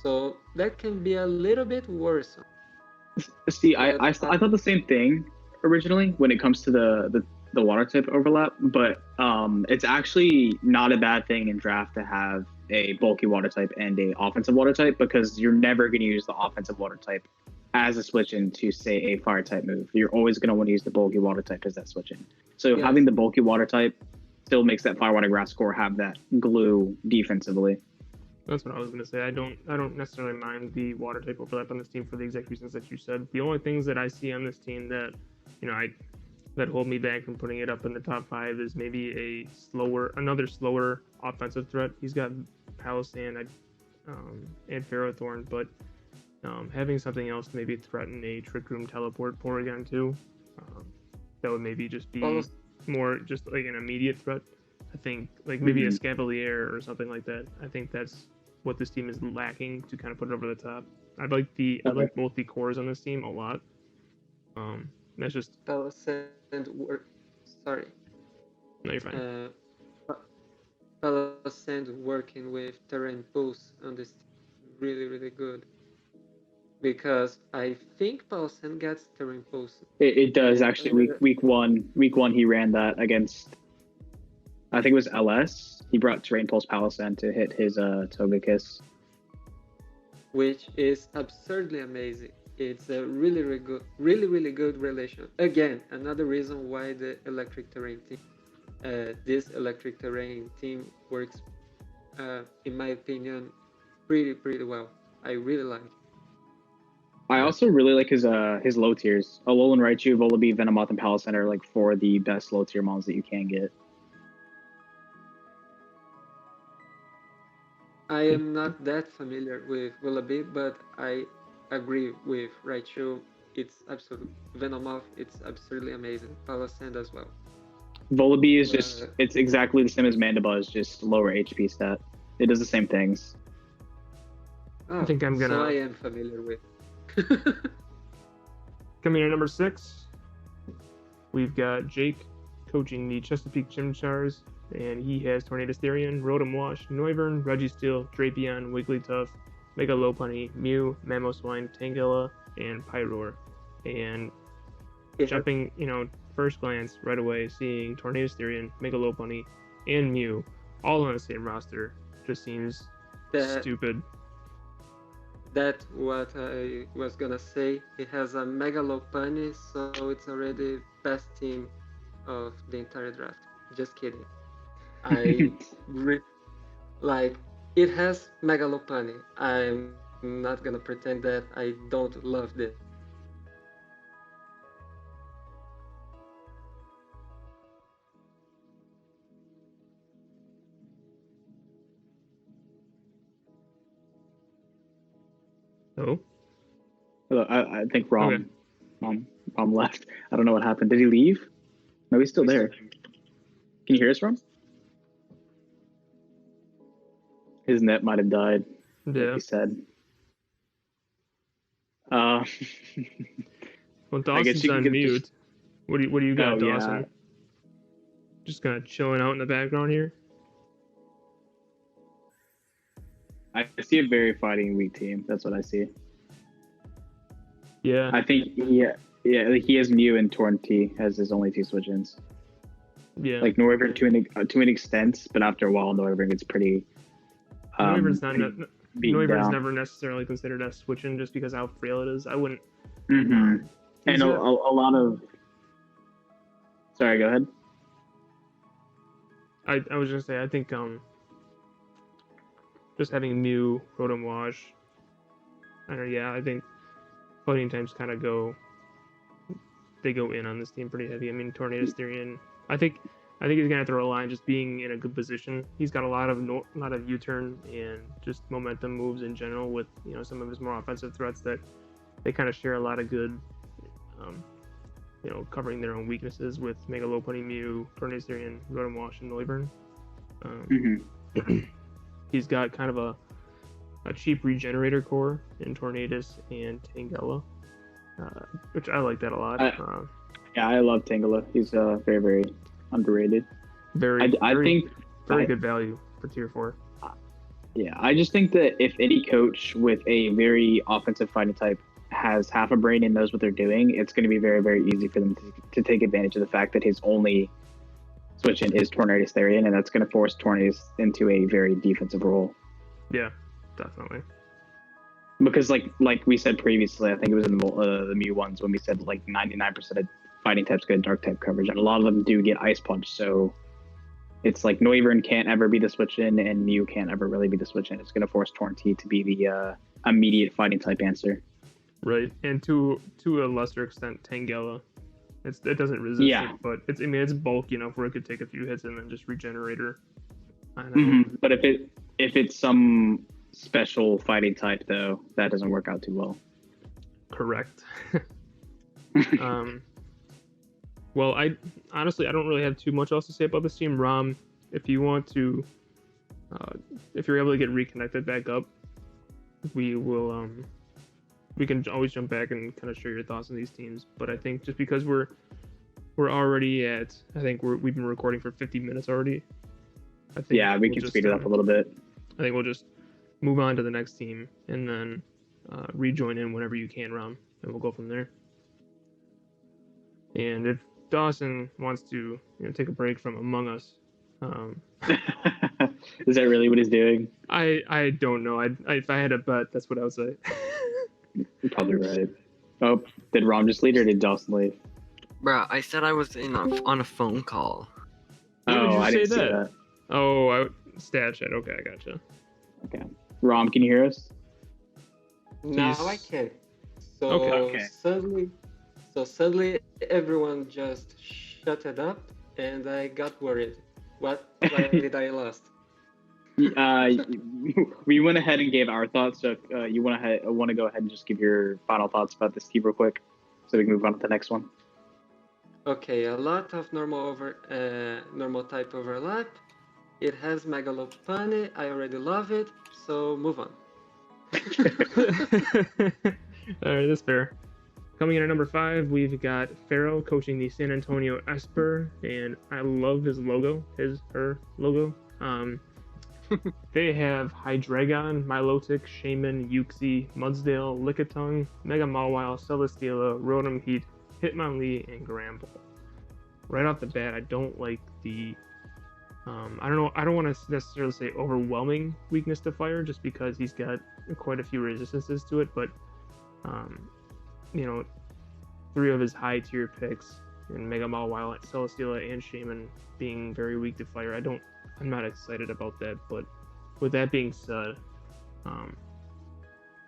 So that can be a little bit worrisome. See, But I thought the same thing originally when it comes to the water type overlap, but it's actually not a bad thing in draft to have a bulky water type and a offensive water type because you're never going to use the offensive water type as a switch in to say a fire type move. You're always going to want to use the bulky water type as that switch in. So yes, having the bulky water type still makes that fire water grass core have that glue defensively. That's what I was gonna say. I don't necessarily mind the water type overlap on this team for the exact reasons that you said. The only things that I see on this team that, that hold me back from putting it up in the top 5 is maybe another slower offensive threat. He's got Palisand and Ferrothorn, but having something else to maybe threaten a Trick Room teleport Porygon too, that would maybe just be more just like an immediate threat. I think like maybe a Scavalier or something like that. I think that's what this team is lacking to kind of put it over the top. I like both the cores on this team a lot. That's just Palisand work. Sorry, no, you're fine. Palisand working with Terrain Pulse on this team really good because I think Palisand gets Terrain Pulse. It does And actually. Week one he ran that against. I think it was LS. He brought Terrain Pulse Palisand to hit his Togekiss. which is absurdly amazing. It's a really good relation. Again, another reason why the electric terrain team, this electric terrain team works, in my opinion, pretty well. I really like it. I also really like his low tiers. Alolan Raichu, Volibee, Venomoth, and Palossand are like four of the best low tier mons that you can get. I am not that familiar with Willoughby, but I agree with Raichu. It's absolute Venomoth. It's absolutely amazing. Palossand as well. Volibee is just, it's exactly the same as Mandibull, it's just lower HP stat. It does the same things. Oh, I think I'm gonna. So I am familiar with. Coming in at number 6, we've got Jake coaching the Chesapeake Chimchars, and he has Tornadus Therian, Rotom Wash, Noivern, Registeel, Drapion, Wigglytuff, Mega Lopunny, Mew, Mamoswine, Tangela, and Pyroar. And jumping, first glance right away, seeing Tornadus Therian, Mega Lopunny, and Mew all on the same roster just seems stupid. That's what I was gonna say. He has a Mega Lopunny, so it's already best team of the entire draft. Just kidding. Like, it has Mega Lopunny. I'm not gonna pretend that I don't love this. Oh, I think Rom left. I don't know what happened. Did he leave? No, he's still there. Can you hear us, Rom? His net might have died. yeah. Like he said. Well, Dawson's on mute. Just... What do you got, Dawson? Yeah. Just kind of chilling out in the background here. I see a very fighting weak team. That's what I see. Yeah. I think he has Mew and Tornti as his only 2 switch-ins. Yeah. Like Noivern to an extent, but after a while, Noivern gets pretty. Noivern's never down. necessarily considered a switch-in just because how frail it is. I wouldn't. Mm-hmm. And a lot of. Sorry, go ahead. I was gonna say I think just having Mew, Rotom Wash, I think fighting types kind of go in on this team pretty heavy. I mean, Tornadus Therian, I think he's gonna have to rely on just being in a good position. He's got a lot of U-turn and just momentum moves in general with some of his more offensive threats that they kind of share a lot of good, covering their own weaknesses with Mega Lopunny, Mew, Tornadus Therian, Rotom Wash, and Noivern. He's got kind of a cheap regenerator core in Tornadus and Tangela, which I like that a lot. Yeah, I love Tangela. He's very, very underrated. Very good value for tier 4. Yeah, I just think that if any coach with a very offensive fighting type has half a brain and knows what they're doing, it's going to be very, very easy for them to take advantage of the fact that his only switch-in is Tornadus Therian, and that's going to force Tornadus into a very defensive role. Yeah, definitely. Because like we said previously, I think it was in the Mew ones when we said like 99% of fighting types get dark type coverage, and a lot of them do get Ice Punch, so it's like Noivern can't ever be the switch-in, and Mew can't ever really be the switch-in. It's going to force Tornti to be the immediate fighting type answer. Right, and to a lesser extent, Tangela. It doesn't resist it, but it's bulk enough where it could take a few hits and then just regenerate her. I know. Mm-hmm. But if it's some special fighting type though, that doesn't work out too well. Correct. Well, I honestly don't really have too much else to say about this team. Rom, if you want to, if you're able to get reconnected back up, we will. We can always jump back and kind of share your thoughts on these teams. But I think just because we're already at, I think we've been recording for 50 minutes already. I think we can speed it up a little bit. I think we'll just move on to the next team and then rejoin in whenever you can, Rom, and we'll go from there. And if Dawson wants to take a break from Among Us, is that really what he's doing? I don't know. If I had a bet, that's what I would say. You're probably right. Oh, did Rom just leave or did Dawson leave? Bruh, I said I was on a phone call. When did Oh, you I say didn't see that? that. Oh, stat chat. Okay, I gotcha. Okay. Rom, can you hear us? Now He's- I can. So Okay. suddenly everyone just shut it up, and I got worried. What did I lost? We went ahead and gave our thoughts. So if you want to go ahead and just give your final thoughts about this team real quick, so we can move on to the next one. Okay, a lot of normal type overlap. It has Megalopane. I already love it. So move on. All right, that's fair. Coming in at number 5, we've got Pharaoh coaching the San Antonio Esper, and I love his logo, her logo. They have Hydreigon, Milotic, Shaman, Uxie, Mudsdale, Lickitung, Mega Mawile, Celesteela, Rotom Heat, Hitmonlee, and Gramble. Right off the bat, I don't like the I don't want to necessarily say overwhelming weakness to fire, just because he's got quite a few resistances to it, but you know, 3 of his high tier picks in Mega Mawile, Celesteela, and Shaman being very weak to fire, I'm not excited about that. But with that being said, I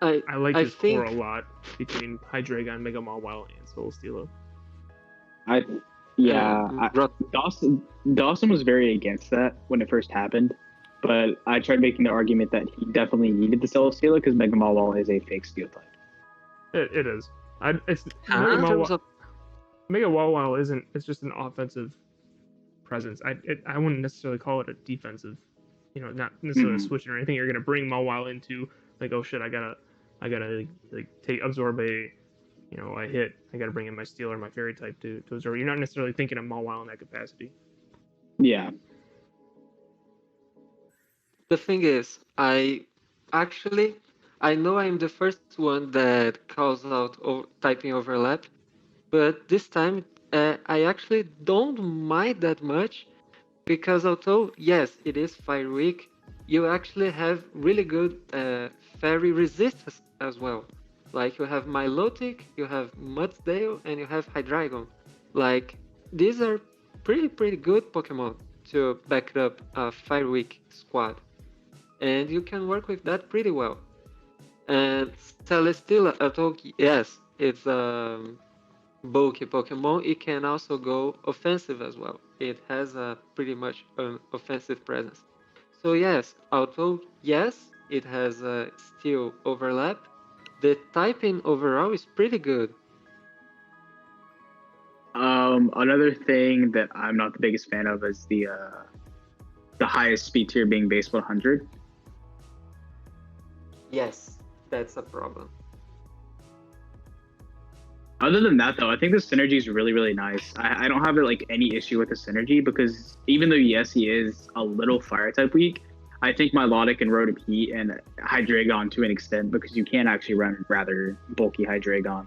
like I his think- core a lot between Hydreigon, Mega Mawile, and Celesteela. Dawson was very against that when it first happened, but I tried making the argument that he definitely needed the Celesteela because Mega Mawile is a fake steel type. It is. It's Huh? Mega In terms Mawile. of Mega Mawile isn't. It's just an offensive presence. I wouldn't necessarily call it a defensive. Not necessarily switching or anything. You're gonna bring Mawile into like, oh shit, I gotta like absorb a hit. I gotta bring in my steel or my fairy type to absorb. You're not necessarily thinking of Mawile in that capacity. Yeah. the thing is, I know I'm the first one that calls out typing overlap, but this time I actually don't mind that much, because although yes, it is Fire Week, you actually have really good fairy resistance as well. Like you have Milotic, you have Mudsdale, and you have Hydreigon. Like these are pretty good Pokemon to back up a Fire Week squad, and you can work with that pretty well. And Celesteela, although yes, it's bulky Pokemon, it can also go offensive as well. It has a pretty much an offensive presence. So yes, although yes, it has a steel overlap, the typing overall is pretty good. Another thing that I'm not the biggest fan of is the highest speed tier being base 100. Yes, that's a problem. Other than that, though, I think the synergy is really, really nice. I don't have like any issue with the synergy because even though yes, he is a little fire type weak, I think Milotic and Rotom Heat and Hydreigon to an extent, because you can actually run rather bulky Hydreigon,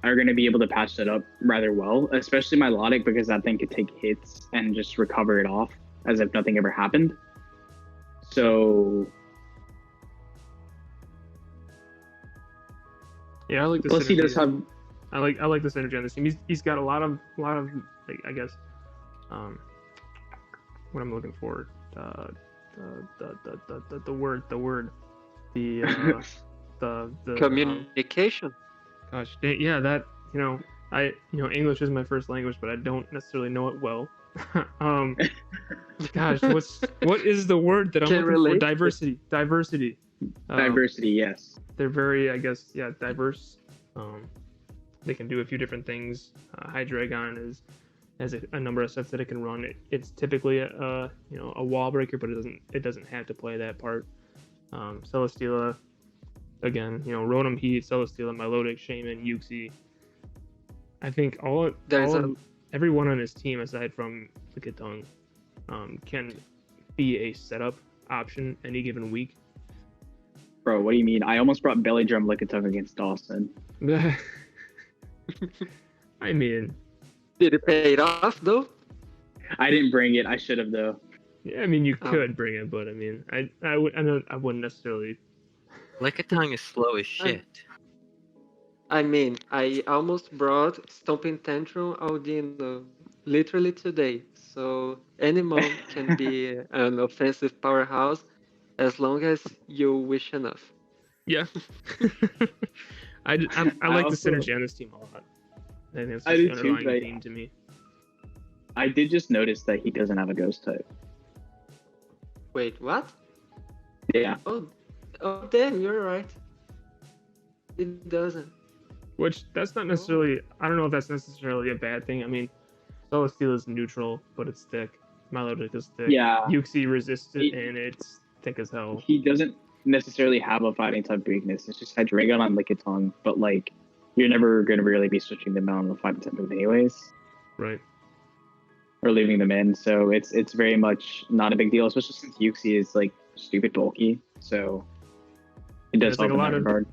are going to be able to patch that up rather well, especially Milotic, because that thing could take hits and just recover it off as if nothing ever happened. So Yeah, I like the plus he synergy. does have I like the synergy on this team. He's got a lot of like, I guess what I'm looking for, the word the Communication. gosh yeah, that English is my first language, but I don't necessarily know it well. Gosh, what is the word that I'm Can looking for? relate. Diversity. diversity, yes. They're very, I guess, diverse. They can do a few different things. Hydreigon has a number of sets that it can run. It's typically a wall breaker, but it doesn't have to play that part. Celesteela, again, Rotom Heat, Celesteela, Milotic, Shaman, Uxie. I think everyone on his team, aside from Lickitung, can be a setup option any given week. Bro, what do you mean? I almost brought Belly Drum Lickitung against Dawson. I mean, Did it pay it off though? I didn't bring it. I should have though. yeah, I mean, you could bring it, but I mean, I wouldn't necessarily. Lickitung is slow as shit. I mean, I almost brought Stomping Tantrum Audino literally today. So any mon can be an offensive powerhouse as long as you wish enough. Yeah. I I like the also synergy on this team a lot. I think that's I just the do too, underlying but theme to me. I did just notice that he doesn't have a ghost type. Wait, what? Yeah. Oh, damn, you're right. It doesn't. Which that's not necessarily. I don't know if that's necessarily a bad thing. I mean, Solar Steel is neutral, but it's thick. Milotic is thick. Yeah. Yuxi resists it, He- and it's thick as hell. He doesn't necessarily have a fighting type weakness. It's just Hydreigon on Lickitung, but like you're never gonna really be switching them out on a fighting type move anyways, Right. or leaving them in. So it's very much not a big deal, especially since Yuxi is like stupid bulky. So it does It's like help a in lot that of- regard.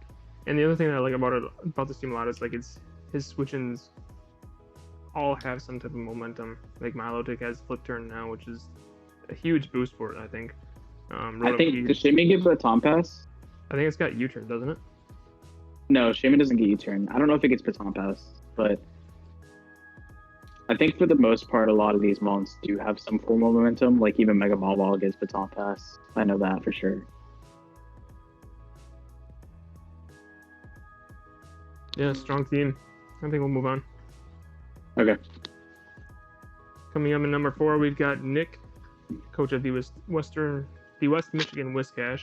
And the other thing that I like about this team a lot is like his switch-ins all have some type of momentum. Like Milotic has Flip Turn now, which is a huge boost for it. I think. I think Rotom, does Shaman give a Baton Pass? I think it's got U-turn, doesn't it? No, Shaman doesn't get U-turn. I don't know if it gets Baton Pass, but I think for the most part, a lot of these mons do have some form of momentum. Like even Mega Mall gets Baton Pass. I know that for sure. Yeah, strong team. I think we'll move on. Okay. Coming up in number 4, we've got Nick, coach of the West Michigan Whiscash.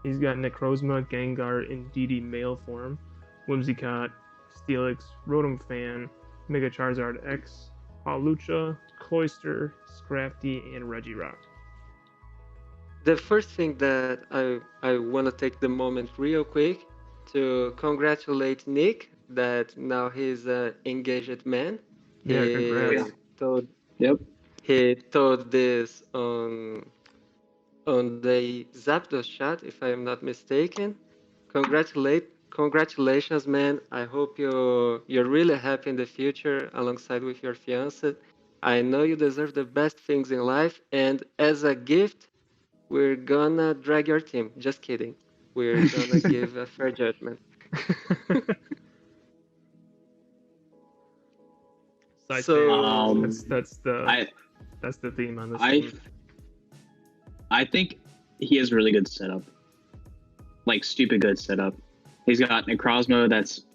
He's got Necrozma, Gengar, and DD male form, Whimsicott, Steelix, Rotom Fan, Mega Charizard X, Hawlucha, Cloyster, Scrafty, and Regirock. The first thing that I want to take the moment real quick to congratulate Nick that now he's an engaged man. Yeah, congrats. Told Yep. he told this on the Zapdos chat, if I am not mistaken. Congratulations, man. I hope you're really happy in the future alongside with your fiance. I know you deserve the best things in life, and as a gift, we're gonna drag your team. Just kidding. We're gonna give a fair judgment. Side So- that's the theme on this team. I think he has really good setup. Like stupid good setup. He's got Necrozma that's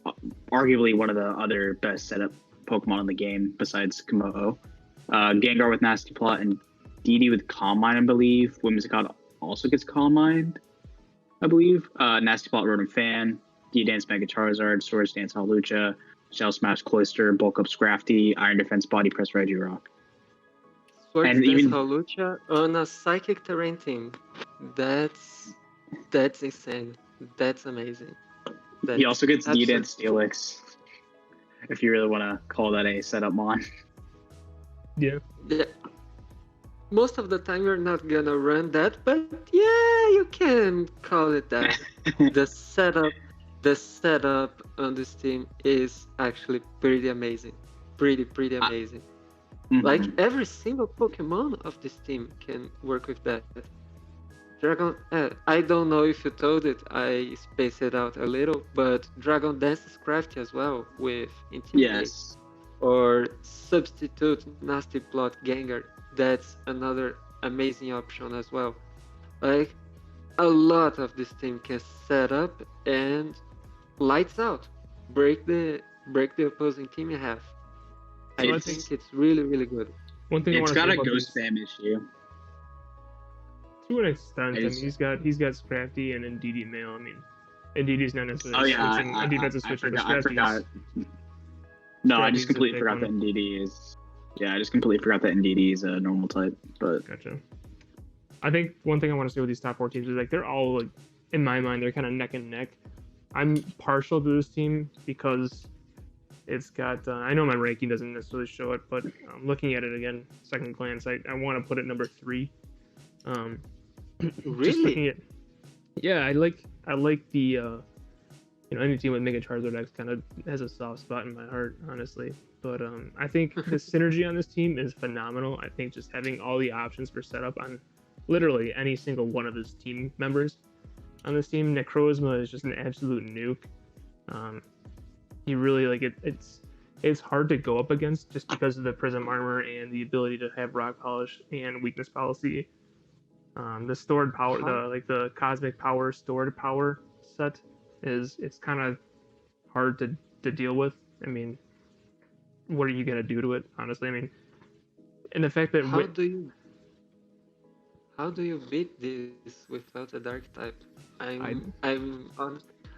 arguably one of the other best setup Pokemon in the game besides Komodo. Gengar with Nasty Plot and DD with Calm Mind, I believe. Whimsicott also gets Calm Mind, I believe. Nasty Plot Rotom Fan, D-Dance Mega Charizard, Swords Dance Hawlucha, Shell Smash Cloyster, Bulk Up Scrafty, Iron Defense Body Press Regirock. Swords And Dance even- Hawlucha on a Psychic Terrain team. That's insane. That's amazing. He also gets Absolute- D-Dance Steelix. If you really want to call that a setup mon. Yeah. Yeah. Most of the time you're not gonna run that, but yeah, you can call it that. the setup on this team is actually pretty amazing. Pretty amazing. Like every single Pokemon of this team can work with that. Dragon, I don't know if you told it, I spaced it out a little, but Dragon Dance is crafty as well with Intimidate. Yes. Or substitute Nasty Plot Gengar. That's another amazing option as well. Like a lot of this team can set up and lights out, break the opposing team in half. I It's- think it's really good. One thing I It's want to got say a about ghost these, spam issue. to an extent, I It's- mean, he's got Scrafty and Indeedee male. I mean, Indeedee's not Oh necessarily yeah, switching, a defensive I switching, but forgot. I Scrafty's forgot. No, I Scrafty's just a completely thick forgot that one. NDD is. Yeah, I just completely forgot that NDD is a normal type. But Gotcha. I think one thing I want to say with these top 4 teams is like they're all like, in my mind, they're kind of neck and neck. I'm partial to this team because it's got. I know my ranking doesn't necessarily show it, but looking at it again, second glance, I want to put it number 3. Just Really? looking at, yeah, I like the any team with Mega Charizard X kind of has a soft spot in my heart, honestly. But I think the synergy on this team is phenomenal. I think just having all the options for setup on literally any single one of his team members on this team. Necrozma is just an absolute nuke. he really like it's hard to go up against just because of the Prism armor and the ability to have rock polish and weakness policy. The stored power, the cosmic power stored power set it's kind of hard to deal with. I mean, what are you gonna do to it? Honestly, I mean, and the fact that how do you beat this without a dark type? I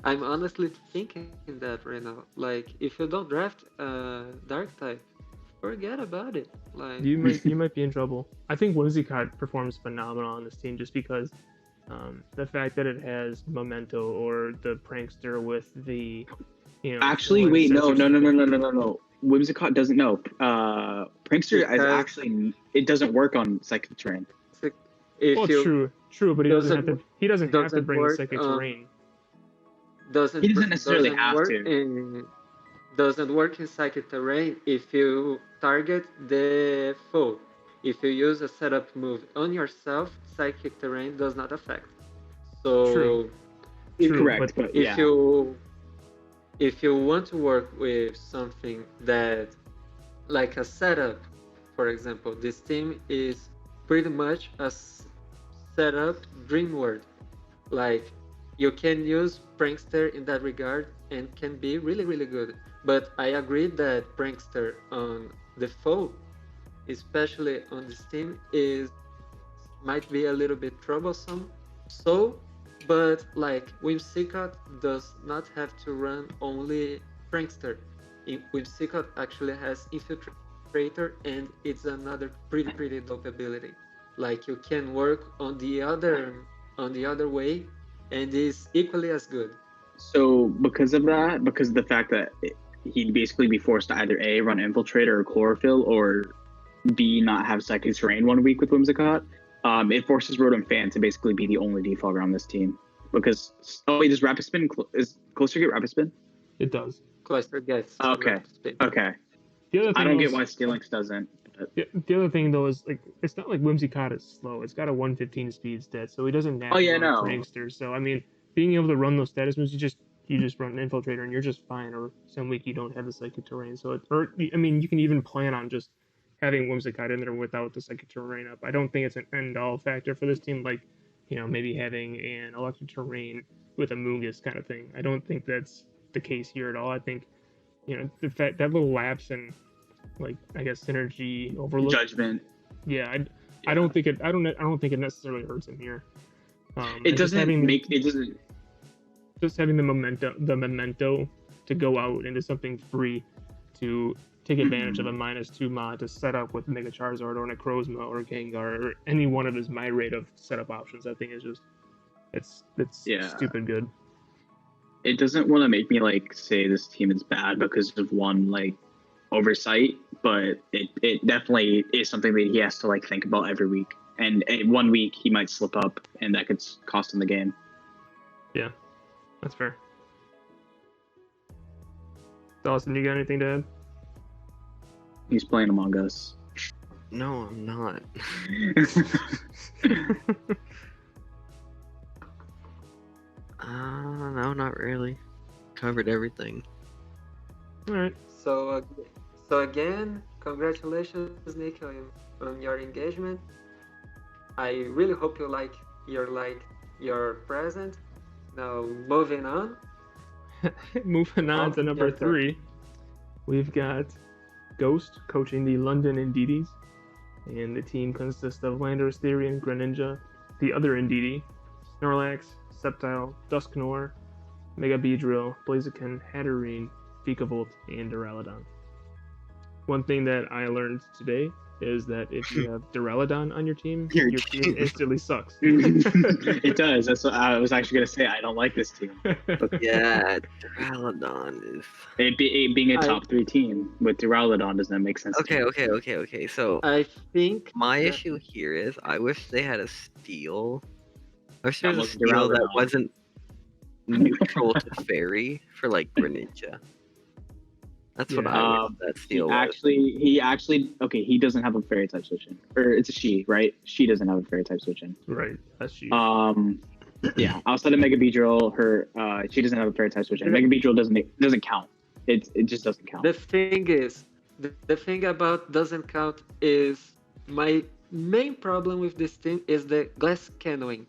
I'm honestly thinking that right now. Like, if you don't draft a dark type, forget about it. Like, you might be in trouble. I think Whimsicott performs phenomenal on this team just because the fact that it has Memento or the Prankster with the Actually, one wait, no. sensor- Whimsicott doesn't know. Prankster is Because- actually it doesn't work on Psychic Terrain. if Well, you true, but he doesn't have doesn't- to. He doesn't have to doesn't bring the work, psychic terrain. doesn't He doesn't necessarily have work to. doesn't work in psychic terrain if you target the foe. If you use a setup move on yourself, psychic terrain does not affect. So True. Correct, but if yeah. you want to work with something that, like a setup, for example, this team is pretty much a setup dream world. Like, you can use Prankster in that regard and can be really, really good. But I agree that Prankster on the foe, especially on this team, might be a little bit troublesome. But like, Whimsicott does not have to run only Prankster. Whimsicott actually has Infiltrator, and it's another pretty dope ability. Like, you can work on the other way, and is equally as good. So because of that, because of the fact that he'd basically be forced to either A, run Infiltrator or Chlorophyll, or B, not have Psychic Terrain 1 week with Whimsicott, it forces Rotom Fan to basically be the only defogger on this team. Because, does Rapid Spin, is Closer get Rapid Spin? It does. Cluster gets Okay. Rapid Spin. Okay. The other thing I don't get was- why Steelix doesn't. But The other thing though is like it's not like Whimsicott is slow. It's got a 115 speed stat, so he doesn't have no. Prankster. So I mean, being able to run those status moves, you just run an Infiltrator and you're just fine. Or some week you don't have the Psychic Terrain, so I mean, you can even plan on just having Whimsicott in there without the Psychic Terrain up. I don't think it's an end all factor for this team. Like, maybe having an Electric Terrain with a Mungus kind of thing. I don't think that's the case here at all. I think the fact that little lapse and like I guess synergy overload. Judgment. Yeah, I don't think it. I don't think it necessarily hurts him here. It doesn't make it doesn't. Just having the memento to go out into something free to take advantage of a -2 mod to set up with Mega Charizard or Necrozma or Gengar or any one of his myriad of setup options. I think is just it's stupid good. It doesn't want to make me like say this team is bad because of one like oversight, but it definitely is something that he has to like think about every week. And 1 week he might slip up, and that could cost him the game. Yeah, that's fair. Dawson, you got anything to add? He's playing Among Us. No, I'm not. No, not really. Covered everything. All right. So again, congratulations, Nick, on your engagement. I really hope you like your present. Now, moving on. Moving on to number Yes, sir. 3, we've got Ghost coaching the London Indeedis, and the team consists of Landorus, Therian, Greninja, the other Indeedee, Snorlax, Sceptile, Dusknoir, Mega Beedrill, Blaziken, Hatterene, Vikavolt, and Duraludon. One thing that I learned today is that if you have Duraludon on your team team instantly sucks. It does. That's what I was actually gonna say. I don't like this team. Yeah, Duraludon is... It being a top 3 team with Duraludon doesn't make sense. to me. Okay. So I think my that- issue here is I wish they had a steal. I wish there That was a was steal that Duraludon. wasn't neutral to fairy for like Greninja. That's what I wish that steal was. He actually he doesn't have a fairy type switch in. Or it's a she, right? She doesn't have a fairy type switch in. Right, that's she. Yeah, outside of Mega Beedrill, she doesn't have a fairy type switch in. Mega Beedrill doesn't count. it just doesn't count. The thing is, the thing about doesn't count is my main problem with this team is the glass canoeing.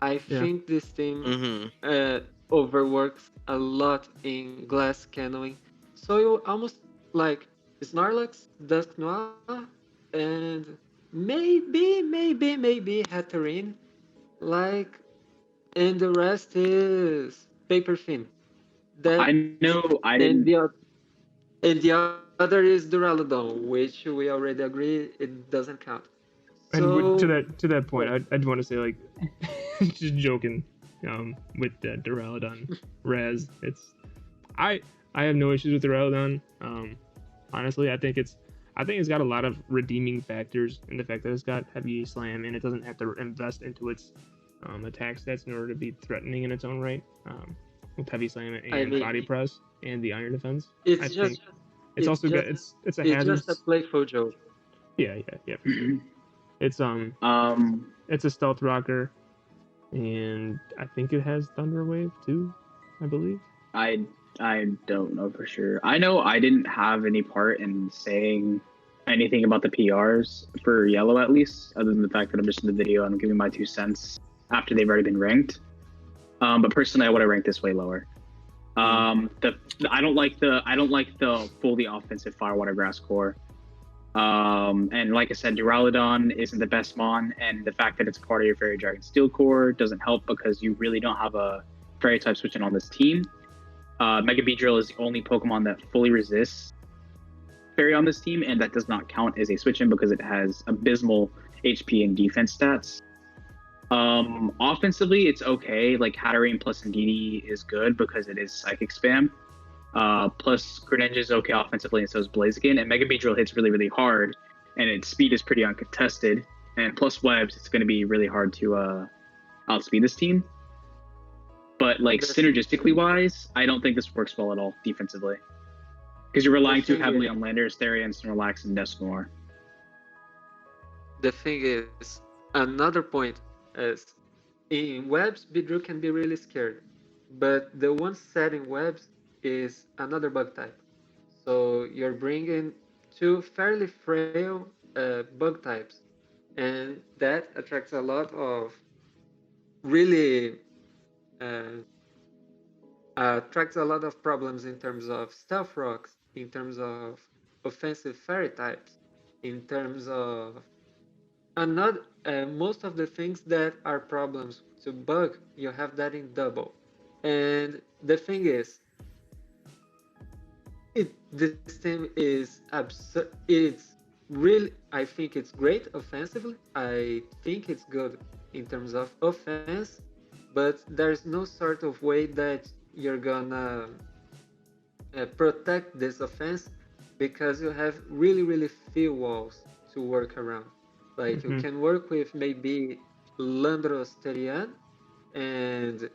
I Yeah. think this team Mm-hmm. overworks a lot in glass canoeing. So you almost like Snorlax, Dusk Noir, and maybe Hatterene, like, and the rest is Paper Fin. That I know I and didn't. the other is Duraludon, which we already agree it doesn't count. And So to that point, I'd want to say, like, just joking, with Duraludon, Raz. I I have no issues with Duraludon. Honestly, I think it's got a lot of redeeming factors in the fact that it's got heavy slam and it doesn't have to invest into its attack stats in order to be threatening in its own right. With heavy slam and I mean, body press and the iron defense, it's I just think it's also got it's a it's hazard. just a playful joke. Yeah, for sure. It's it's a stealth rocker, and I think it has Thunder Wave too, I believe. I don't know for sure. I know I didn't have any part in saying anything about the PRs for yellow, at least, other than the fact that I'm just in the video and I'm giving my 2 cents after they've already been ranked. But personally, I would have ranked this way lower. I don't like the fully offensive Fire Water Grass core. And like I said, Duraludon isn't the best mon, and the fact that it's part of your Fairy Dragon Steel core doesn't help because you really don't have a Fairy type switching on this team. Mega Beedrill is the only Pokemon that fully resists Fairy on this team, and that does not count as a switch-in because it has abysmal HP and defense stats. Offensively, it's okay. Like Hatterene plus Indeedee is good because it is Psychic Spam. Plus Greninja is okay offensively, and so is Blaziken. And Mega Beedrill hits really, really hard, and its speed is pretty uncontested. And plus Webs, it's going to be really hard to outspeed this team. But like synergistically wise, I don't think this works well at all defensively, because you're relying too heavily on Landorus, Therian, Snorlax, and Dusknoir. The thing is, another point is in webs, Beedrill can be really scared, but the one set in webs is another bug type. So you're bringing 2 fairly frail bug types, and that attracts a lot of really attracts a lot of problems in terms of stealth rocks, in terms of offensive fairy types, in terms of another most of the things that are problems to bug, you have that in double. And the thing is, this team is absurd. It's really, I think it's great offensively. I think it's good in terms of offense, but there's no sort of way that you're gonna protect this offense because you have really few walls to work around. Like you can work with maybe Landros Therian and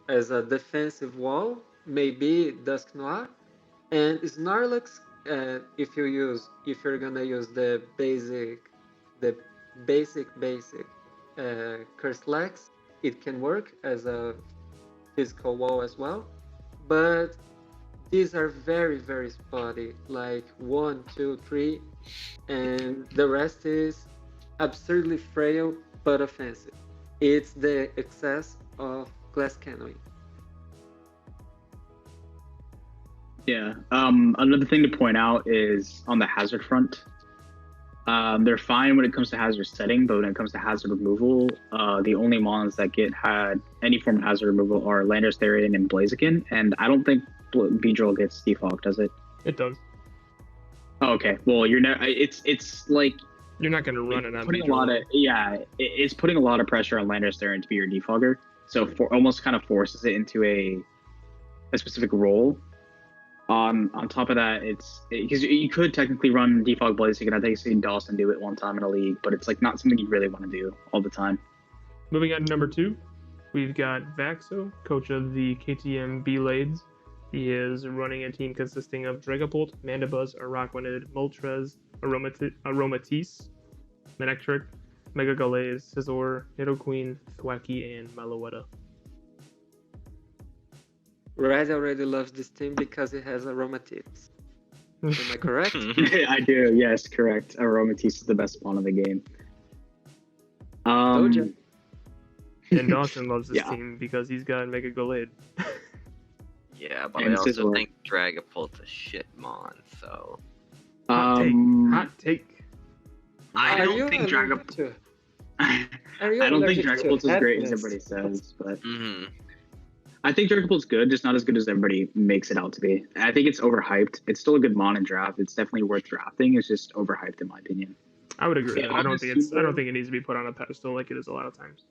as a defensive wall, maybe Dusk Noir, and Snorlax. If you're gonna use the basic Curselax, it can work as a physical wall as well, but these are very spotty, like 1, 2, 3, and the rest is absurdly frail but offensive. It's the excess of glass canoeing. Yeah. Another thing to point out is on the hazard front. They're fine when it comes to hazard setting, but when it comes to hazard removal, the only mons that had any form of hazard removal are Landorus, Therian, and Blaziken, and I don't think Beedrill gets default, does it? It does. Oh, okay. Well, it's like you're not going to run it on putting Beedrill. it's putting a lot of pressure on Landorus Therian to be your defogger, so almost kind of forces it into a specific role. On top of that, it's because you could technically run defog Blaziken. I think I've seen Dawson do it one time in a league, but it's like not something you really want to do all the time. Moving on to number 2, we've got Vaxo, coach of the KTM BaLLHaWK. He is running a team consisting of Dragapult, Mandibuzz, Araquanid, Moltres, Aromatisse, Manectric, Mega Gallade, Scizor, Nidoqueen, Thwackey, and Meloetta. Red already loves this team because it has aromatips. Am I correct? I do. Yes, correct. Aromatisse is the best spawn in the game. Told ya. And Dawson loves this Yeah. team because he's got Mega Gallade. Yeah, but And I Sizzler. also think Dragapult's a shit mon, so Hot take. I Are don't you think allergic to? Are you I don't think allergic to Dragapult is great as fatness? everybody says, but mhm. I think Dragapult's good, just not as good as everybody makes it out to be. I think it's overhyped. It's still a good mon in draft. It's definitely worth drafting. It's just overhyped in my opinion. I would agree with Yeah, that. I don't honestly, think though- it needs to be put on a pedestal like it is a lot of times.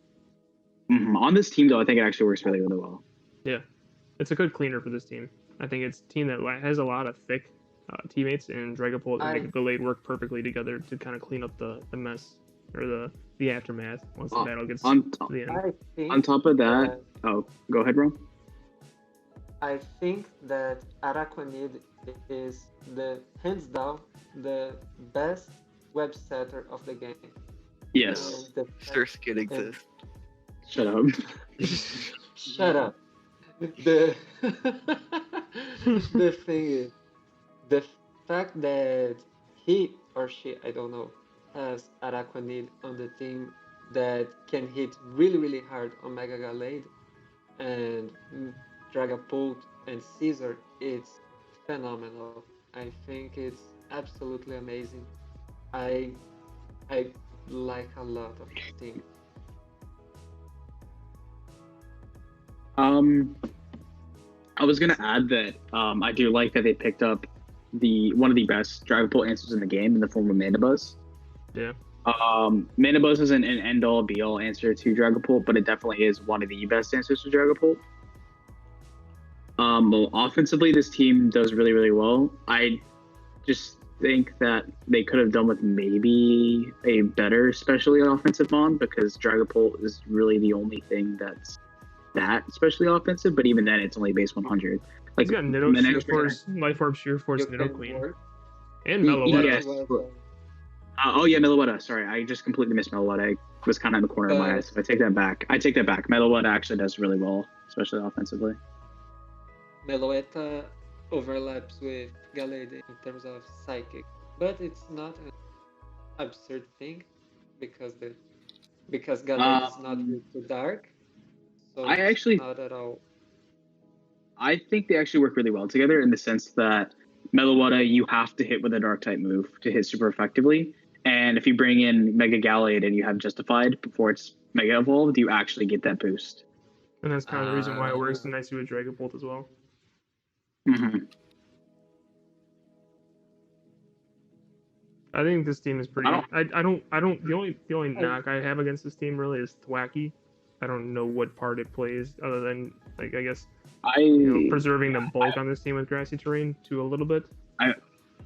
On this team though, I think it actually works really, really well. It's a good cleaner for this team. I think it's a team that has a lot of thick teammates, and Dragapult and Mega Gallade work perfectly together to kind of clean up the mess or the aftermath once the battle gets On to the end. I think on top of that, that- oh, go ahead, Rom. I think that Araquanid is the hands down the best web setter of the game. Yes. And the Stir Skid exists. Shut up. Shut up. The the thing is, the fact that he or she, I don't know, has Araquanid on the team that can hit really, really hard on Mega Gallade and Dragapult and Caesar, it's phenomenal. I think it's absolutely amazing. I like a lot of the team. I was gonna add that I do like that they picked up one of the best Dragapult answers in the game in the form of Manabuzz. Yeah. Manabuzz isn't an end-all be-all answer to Dragapult, but it definitely is one of the best answers to Dragapult. Well, offensively, this team does really, really well. I just think that they could have done with maybe a better, especially offensive mon, because Dragapult is really the only thing that's especially offensive. But even then, it's only base 100. Like He's got Nido, Sheer Manectric- Force, Life Orb, Sheer Force, You Nido can Queen, work. and Meloetta. Yes. Oh yeah, Meloetta. Sorry, I just completely missed Meloetta. I was kind of in the corner of my eye, so I take that back. Meloetta actually does really well, especially offensively. Meloetta overlaps with Gallade in terms of psychic, but it's not an absurd thing because Gallade is not really too dark. So I it's actually- not at all. I think they actually work really well together in the sense that Meloetta, you have to hit with a dark type move to hit super effectively. And if you bring in Mega Gallade and you have Justified before it's Mega Evolved, you actually get that boost. And that's kind of the reason why it works so nicely with Dragapult as well. Mm-hmm. I think this team is pretty. I don't. The only knock I have against this team really is Thwacky. I don't know what part it plays other than like I guess preserving the bulk on this team with grassy terrain to a little bit.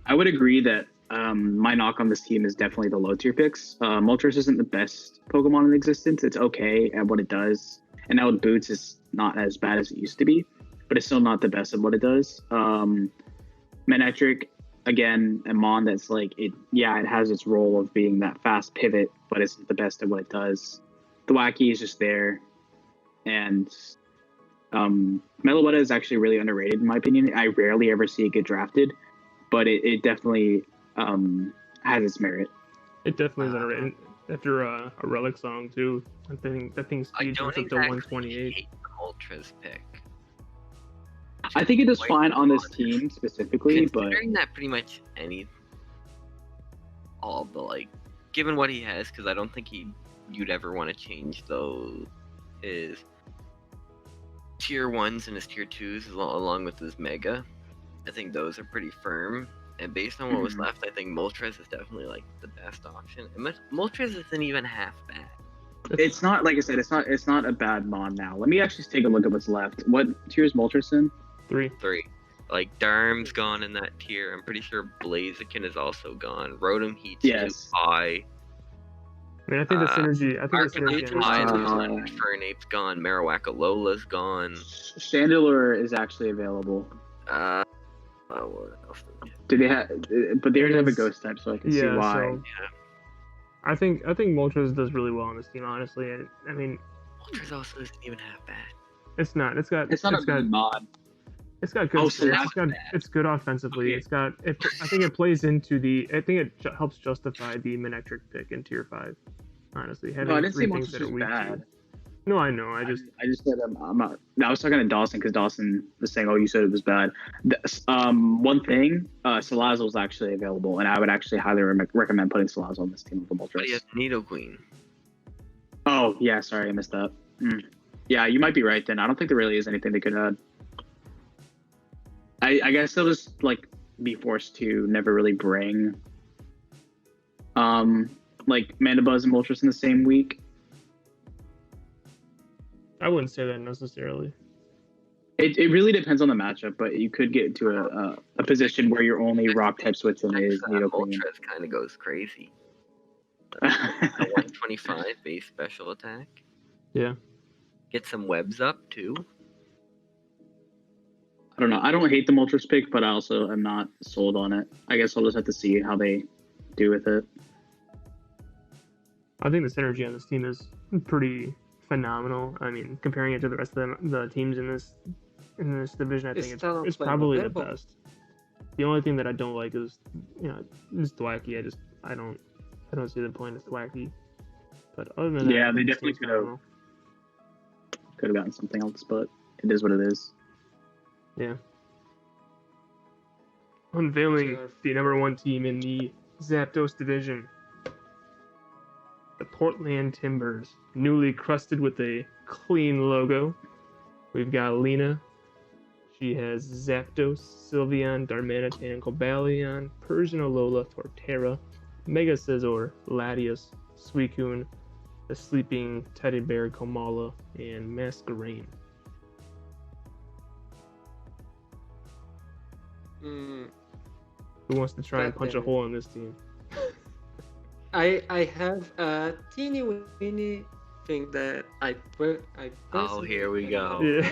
I would agree that my knock on this team is definitely the low tier picks. Moltres isn't the best Pokemon in existence. It's okay at what it does, and now with Boots, it's not as bad as it used to be, but it's still not the best at what it does. Manectric, again, a mon that's like it has its role of being that fast pivot, but it's not the best at what it does. Thwacky is just there, and Meloetta is actually really underrated in my opinion. I rarely ever see it get drafted, but it definitely has its merit. It definitely is underrated. After a Relic song too, I think that thing I speed don't jumps up to exactly 128. hate the Moltres pick. I think it does Quite fine on this honest. team specifically, but Considering that pretty much given what he has, because I don't think you'd ever want to change those his tier 1s and his tier 2s along with his mega. I think those are pretty firm. And based on what was left, I think Moltres is definitely like the best option. And Moltres isn't even half bad. it's not, like I said, it's not a bad mon now. Let me actually take a look at what's left. What tier is Moltres in? 3. 3. Like Darm's gone in that tier. I'm pretty sure Blaziken is also gone. Rotom Heat's Yes. too high. I mean, I think the synergy. I think the Arcanine synergy. high. on this team- Fernape's gone. Marowak-Alola's gone. Chandelure is actually available. What else? Do they have? But they already have a It is- ghost type, so I can see Yeah, why. so I think Moltres does really well on this team. Honestly, I mean, Moltres also isn't even half bad. it's not. It's got. It's not a good mod. It's got good. Oh, skills. so It's good offensively. Okay. It's got. I think it plays into the. I think it helps justify the Manectric pick in tier 5. Honestly, having No, I didn't say 3 things Monsters that are was weak bad. to. No, I know. I just said I'm not. No, I was talking to Dawson because Dawson was saying, "Oh, you said it was bad." One thing, Salazzle was actually available, and I would actually highly recommend putting Salazzle on this team over But he Moltres. has Nidoqueen. Oh yeah, sorry, I missed that. Yeah, you might be right then. I don't think there really is anything they could add. I guess they'll just like be forced to never really bring like Mandibuzz and Moltres in the same week. I wouldn't say that necessarily. It really depends on the matchup, but you could get to a position where your only rock type switching is Nidoqueen. Moltres kind of goes crazy. A 125 base special attack. Yeah. Get some webs up too. I don't know. I don't hate the Moltres pick, but I also am not sold on it. I guess I'll just have to see how they do with it. I think the synergy on this team is pretty phenomenal. I mean, comparing it to the rest of the teams in this division, I think it's probably the best. The only thing that I don't like is, is Thwacky. I don't see the point of Thwacky. But other than that, yeah, they definitely could have gotten something else, but it is what it is. Yeah. Unveiling the number 1 team in the Zapdos division. The Portland Timbers, newly crusted with a clean logo. We've got Lena. She has Zapdos, Sylveon, Darmanitan, Cobalion, Persian Alola, Torterra, Mega Scizor, Latias, Suicune, the Sleeping Teddy Bear Komala, and Masquerain. Who wants to try and punch a hole in this team? I have a teeny weeny thing that I Oh, here we go. Yeah.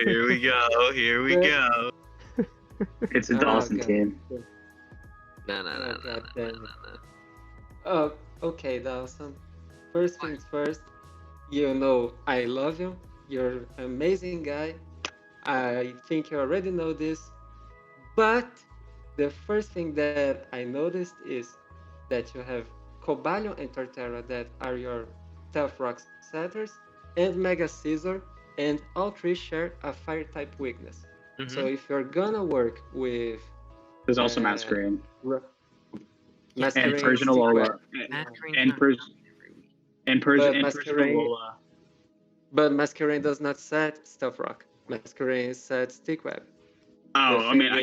Here we go. Here we go. It's a Dawson team. No. Oh, okay, Dawson. First things first, I love you. You're an amazing guy. I think you already know this. But the first thing that I noticed is that you have Cobalion and Torterra that are your Stealth Rock setters, and Mega Scizor, and all 3 share a fire type weakness. So if you're gonna work with... There's also Masquerain. Masquerain, and Persian Alola. And Persian Alola. But Masquerain does not set Stealth Rock. Masquerain sets Stick Web. Oh, I mean,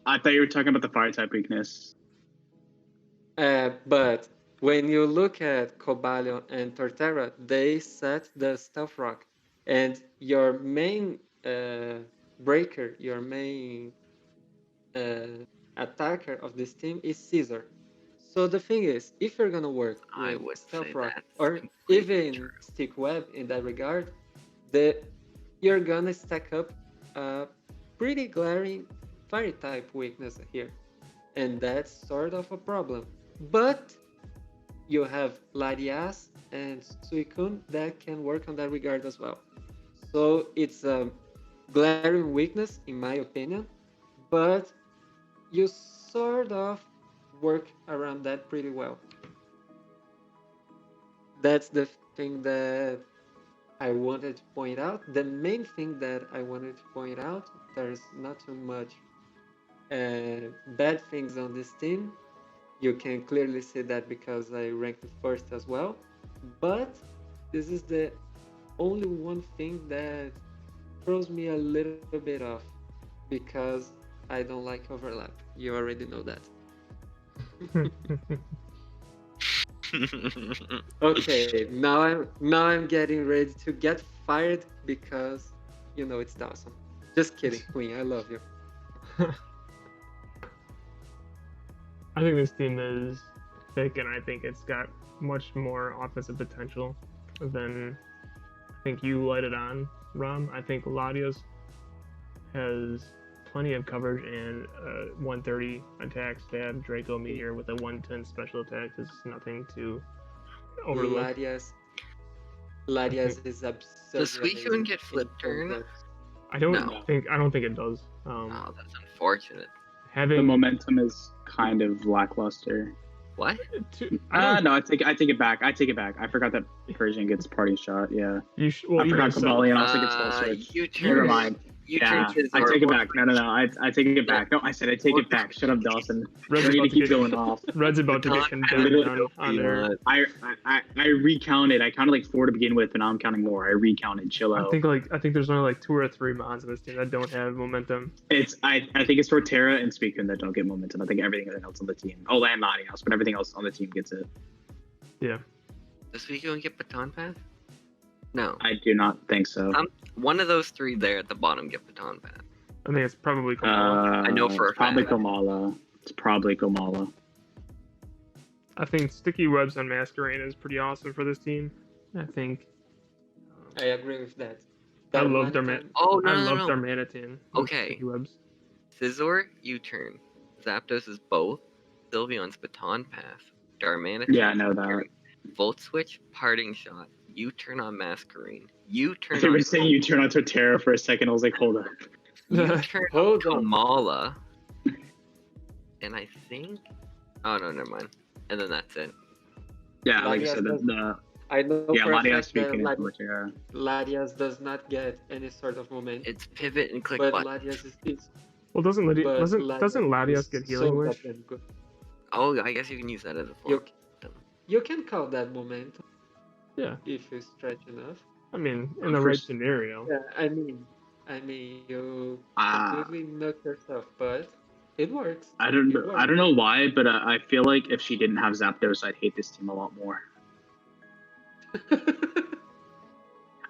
I thought you were talking about the fire type weakness. But when you look at Cobalion and Torterra, they set the Stealth Rock. And your main breaker, your main attacker of this team is Scizor. So the thing is, if you're gonna work with Stealth Rock or even Stick Web in that regard, you're gonna stack up a pretty glaring fire type weakness here, and that's sort of a problem. But you have Latias and Suicune that can work on that regard as well. So it's a glaring weakness in my opinion, but you sort of work around that pretty well. That's the thing that I wanted to point out. The main thing that I wanted to point out, there's not too much bad things on this team. You can clearly see that because I ranked it first as well. But this is the only one thing that throws me a little bit off because I don't like overlap. You already know that. Okay, now I'm getting ready to get fired because it's Dawson. Just kidding, Queen. I love you. I think this team is thick, and I think it's got much more offensive potential than I think you lighted on, Rom. I think Latias has plenty of coverage and 130 attack stab. Draco Meteor with a 110 special attack is nothing to overlook. Latias is absurd. Does Suicune get flip turn? I don't think it does. Oh, that's unfortunate. The Having momentum is kind of lackluster. What? No, I take it back. I forgot that Persian gets party shot. Yeah. well, I forgot Kamali also gets full switch. U-turn. Never mind. U-turn Yeah, I take it back. No. I take it back. No, I said I take it back. Shut up, Dawson. Red's You need about to to keep get going off. Red's about to get Baton condemned on there. I recounted. I counted like 4 to begin with, but now I'm counting more. I recounted. Chill out. I think there's only like 2 or 3 mons in this team that don't have momentum. I think it's Torterra and Speakun that don't get momentum. I think everything else on the team. Oh, and Latios, but everything else on the team gets it. Yeah. Does Suicune get baton pass? No. I do not think so. One of those 3 there at the bottom get baton pass. I think it's probably Kamala. I know for a probably fact. Kamala. It's probably Kamala. I think Sticky Webs on Masquerain is pretty awesome for this team. I think I agree with that. I love Darmanitan- Oh, I no. love Darmanitan. with Okay. Sticky Webs. Scizor, U-turn. Zapdos is both. Sylveon's baton pass. Darmanitan. Yeah, I know that. U-turn. Volt switch, parting shot. U-turn on Masquerain. U-turn I think on we're saying you turn on Torterra for a second. I was like, hold up. U-turn on Hold on. Kamala. And I think... Oh, no, never mind. And then that's it. Yeah, like I Latias said, does- the I know yeah, for a Latias fact that speaking is Torterra. Latias does not get any sort of momentum, It's pivot and click but button. Latias is Well, doesn't Latias but doesn't Latias is get Healing so Wish? goddamn good. Oh, I guess you can use that as a form. You can call that momentum Yeah. if you stretch enough. I mean, in the right scenario. Yeah, I mean you Ah. completely knock yourself, but it works. I don't know why, but I feel like if she didn't have Zapdos, I'd hate this team a lot more.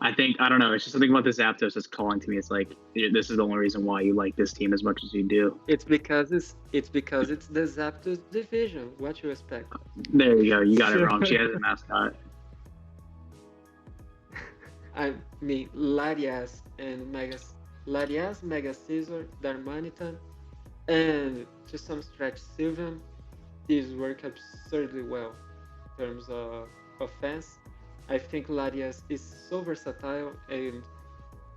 I don't know. It's just something about the Zapdos that's calling to me. It's like this is the only reason why you like this team as much as you do. It's because it's the Zapdos division. What you expect? There you go. You got it wrong. She has a mascot. I mean Latias, Mega Scizor, Darmanitan, and to some stretch Sylveon. These work absurdly well in terms of offense. I think Latias is so versatile and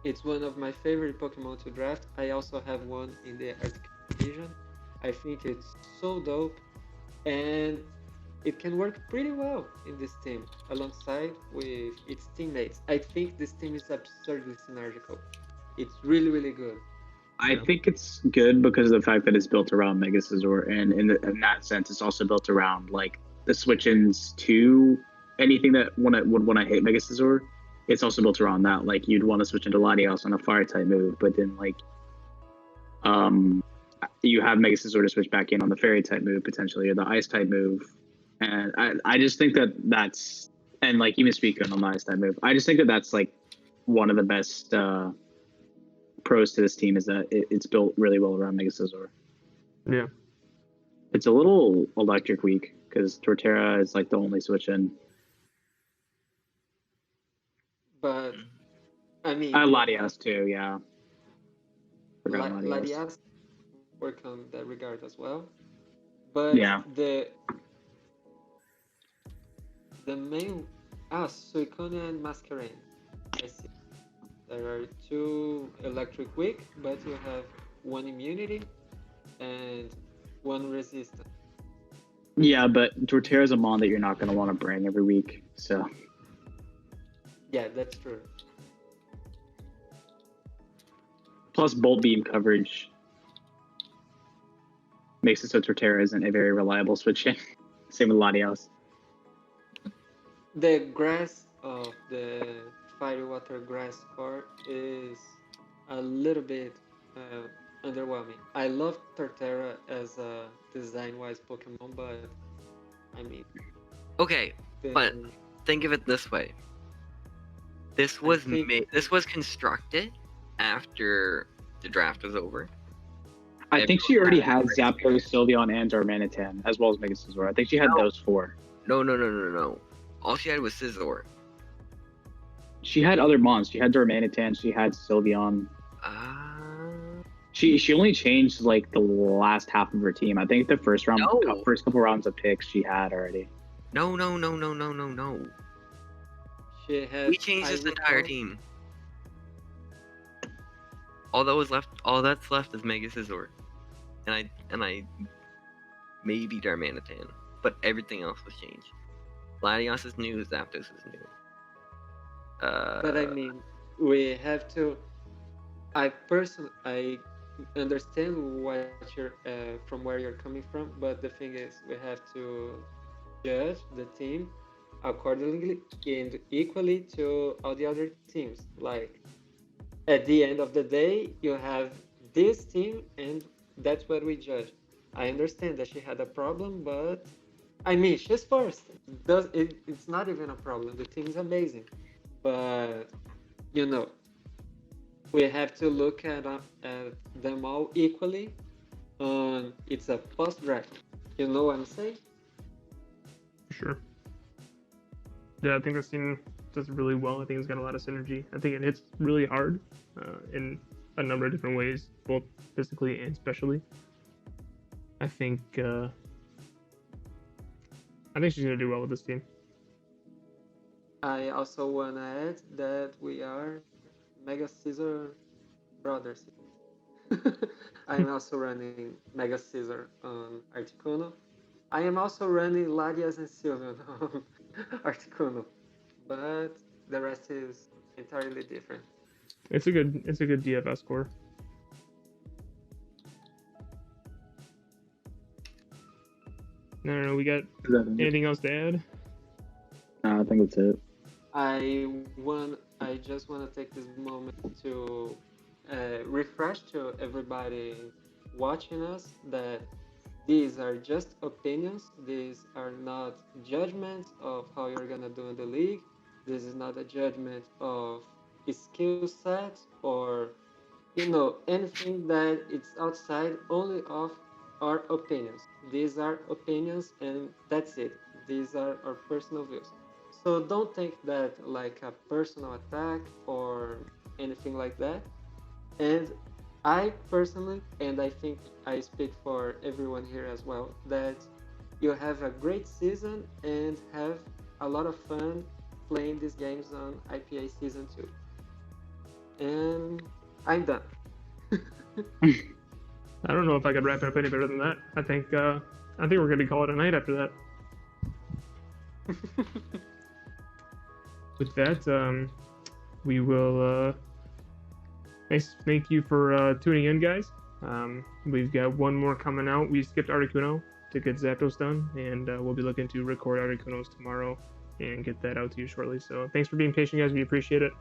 it's one of my favorite Pokemon to draft. I also have one in the Arctic Division. I think it's so dope and it can work pretty well in this team alongside with its teammates. I think this team is absurdly synergical. It's really, really good. I think it's good because of the fact that it's built around Mega Scizor, and in that sense, it's also built around like the switch-ins to anything that would want to hit Mega Scizor. It's also built around that. Like you'd want to switch into Latios on a Fire type move, but then like, you have Mega Scizor to switch back in on the Fairy type move potentially, or the Ice type move, and I just think that's and like even speaking on the Ice type move, I just think that's like one of the best pros to this team is that it's built really well around Mega Scizor. Yeah. It's a little electric weak because Torterra is like the only switch in. But I mean Latias too, yeah. Latias work on that regard as well. But yeah. The main Suicune and Masquerain. I see. There are 2 electric weak, but you have 1 immunity and 1 resistance. Yeah, but Torterra's a mon that you're not going to want to bring every week, so. Yeah, that's true. Plus, Bolt Beam coverage makes it so Torterra isn't a very reliable switch in. Same with Latios. The grass of the Fire Water Grass part is a little bit underwhelming. I love Torterra as a design-wise Pokemon, but I mean... Okay, but think of it this way. This was this was constructed after the draft was over. I think she already had Zapdos, Sylveon, and Darmanitan, as well as Mega Scizor. I think she had those 4. No. All she had was Scizor. She had other mons. She had Darmanitan. She had Sylveon. She only changed like the last half of her team. I think the first couple rounds of picks she had already. No. She had We changed this entire team. all that's left is Mega Scizor, and I maybe Darmanitan, but everything else was changed. Latios is new, Zapdos is new. But I mean, we have to. I understand what you're from where you're coming from, but the thing is, we have to judge the team accordingly and equally to all the other teams. Like at the end of the day, you have this team, and that's what we judge. I understand that she had a problem, but I mean, she's first. It's not even a problem. The team's amazing, but you know, we have to look at them all equally. It's a post draft. You know what I'm saying? For sure. Yeah, I think this team does really well. I think it's got a lot of synergy. I think it hits really hard in a number of different ways, both physically and specially. I think she's gonna do well with this team. I also wanna add that we are Mega Scissor brothers. I'm also running Mega Scissor on Articuno. I am also running Larias and Sylveon on Articuno, but the rest is entirely different. It's a good DFS score. No, we got anything else to add? I think that's it. I just want to take this moment to refresh to everybody watching us that these are just opinions. These are not judgments of how you're gonna do in the league. This is not a judgment of skill set or anything that it's outside only of our opinions. These are opinions and that's it. These are our personal views. So don't take that like a personal attack or anything like that. And I personally, and I think I speak for everyone here as well, that you have a great season and have a lot of fun playing these games on IPA Season 2. And I'm done. I don't know if I could wrap it up any better than that. I think we're gonna call it a night after that. With that, we will. Thank you for tuning in, guys. We've got one more coming out. We skipped Articuno to get Zapdos done, and we'll be looking to record Articunos tomorrow and get that out to you shortly. So thanks for being patient, guys. We appreciate it.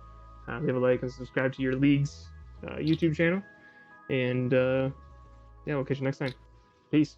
Leave a like and subscribe to your league's YouTube channel. And yeah, we'll catch you next time. Peace.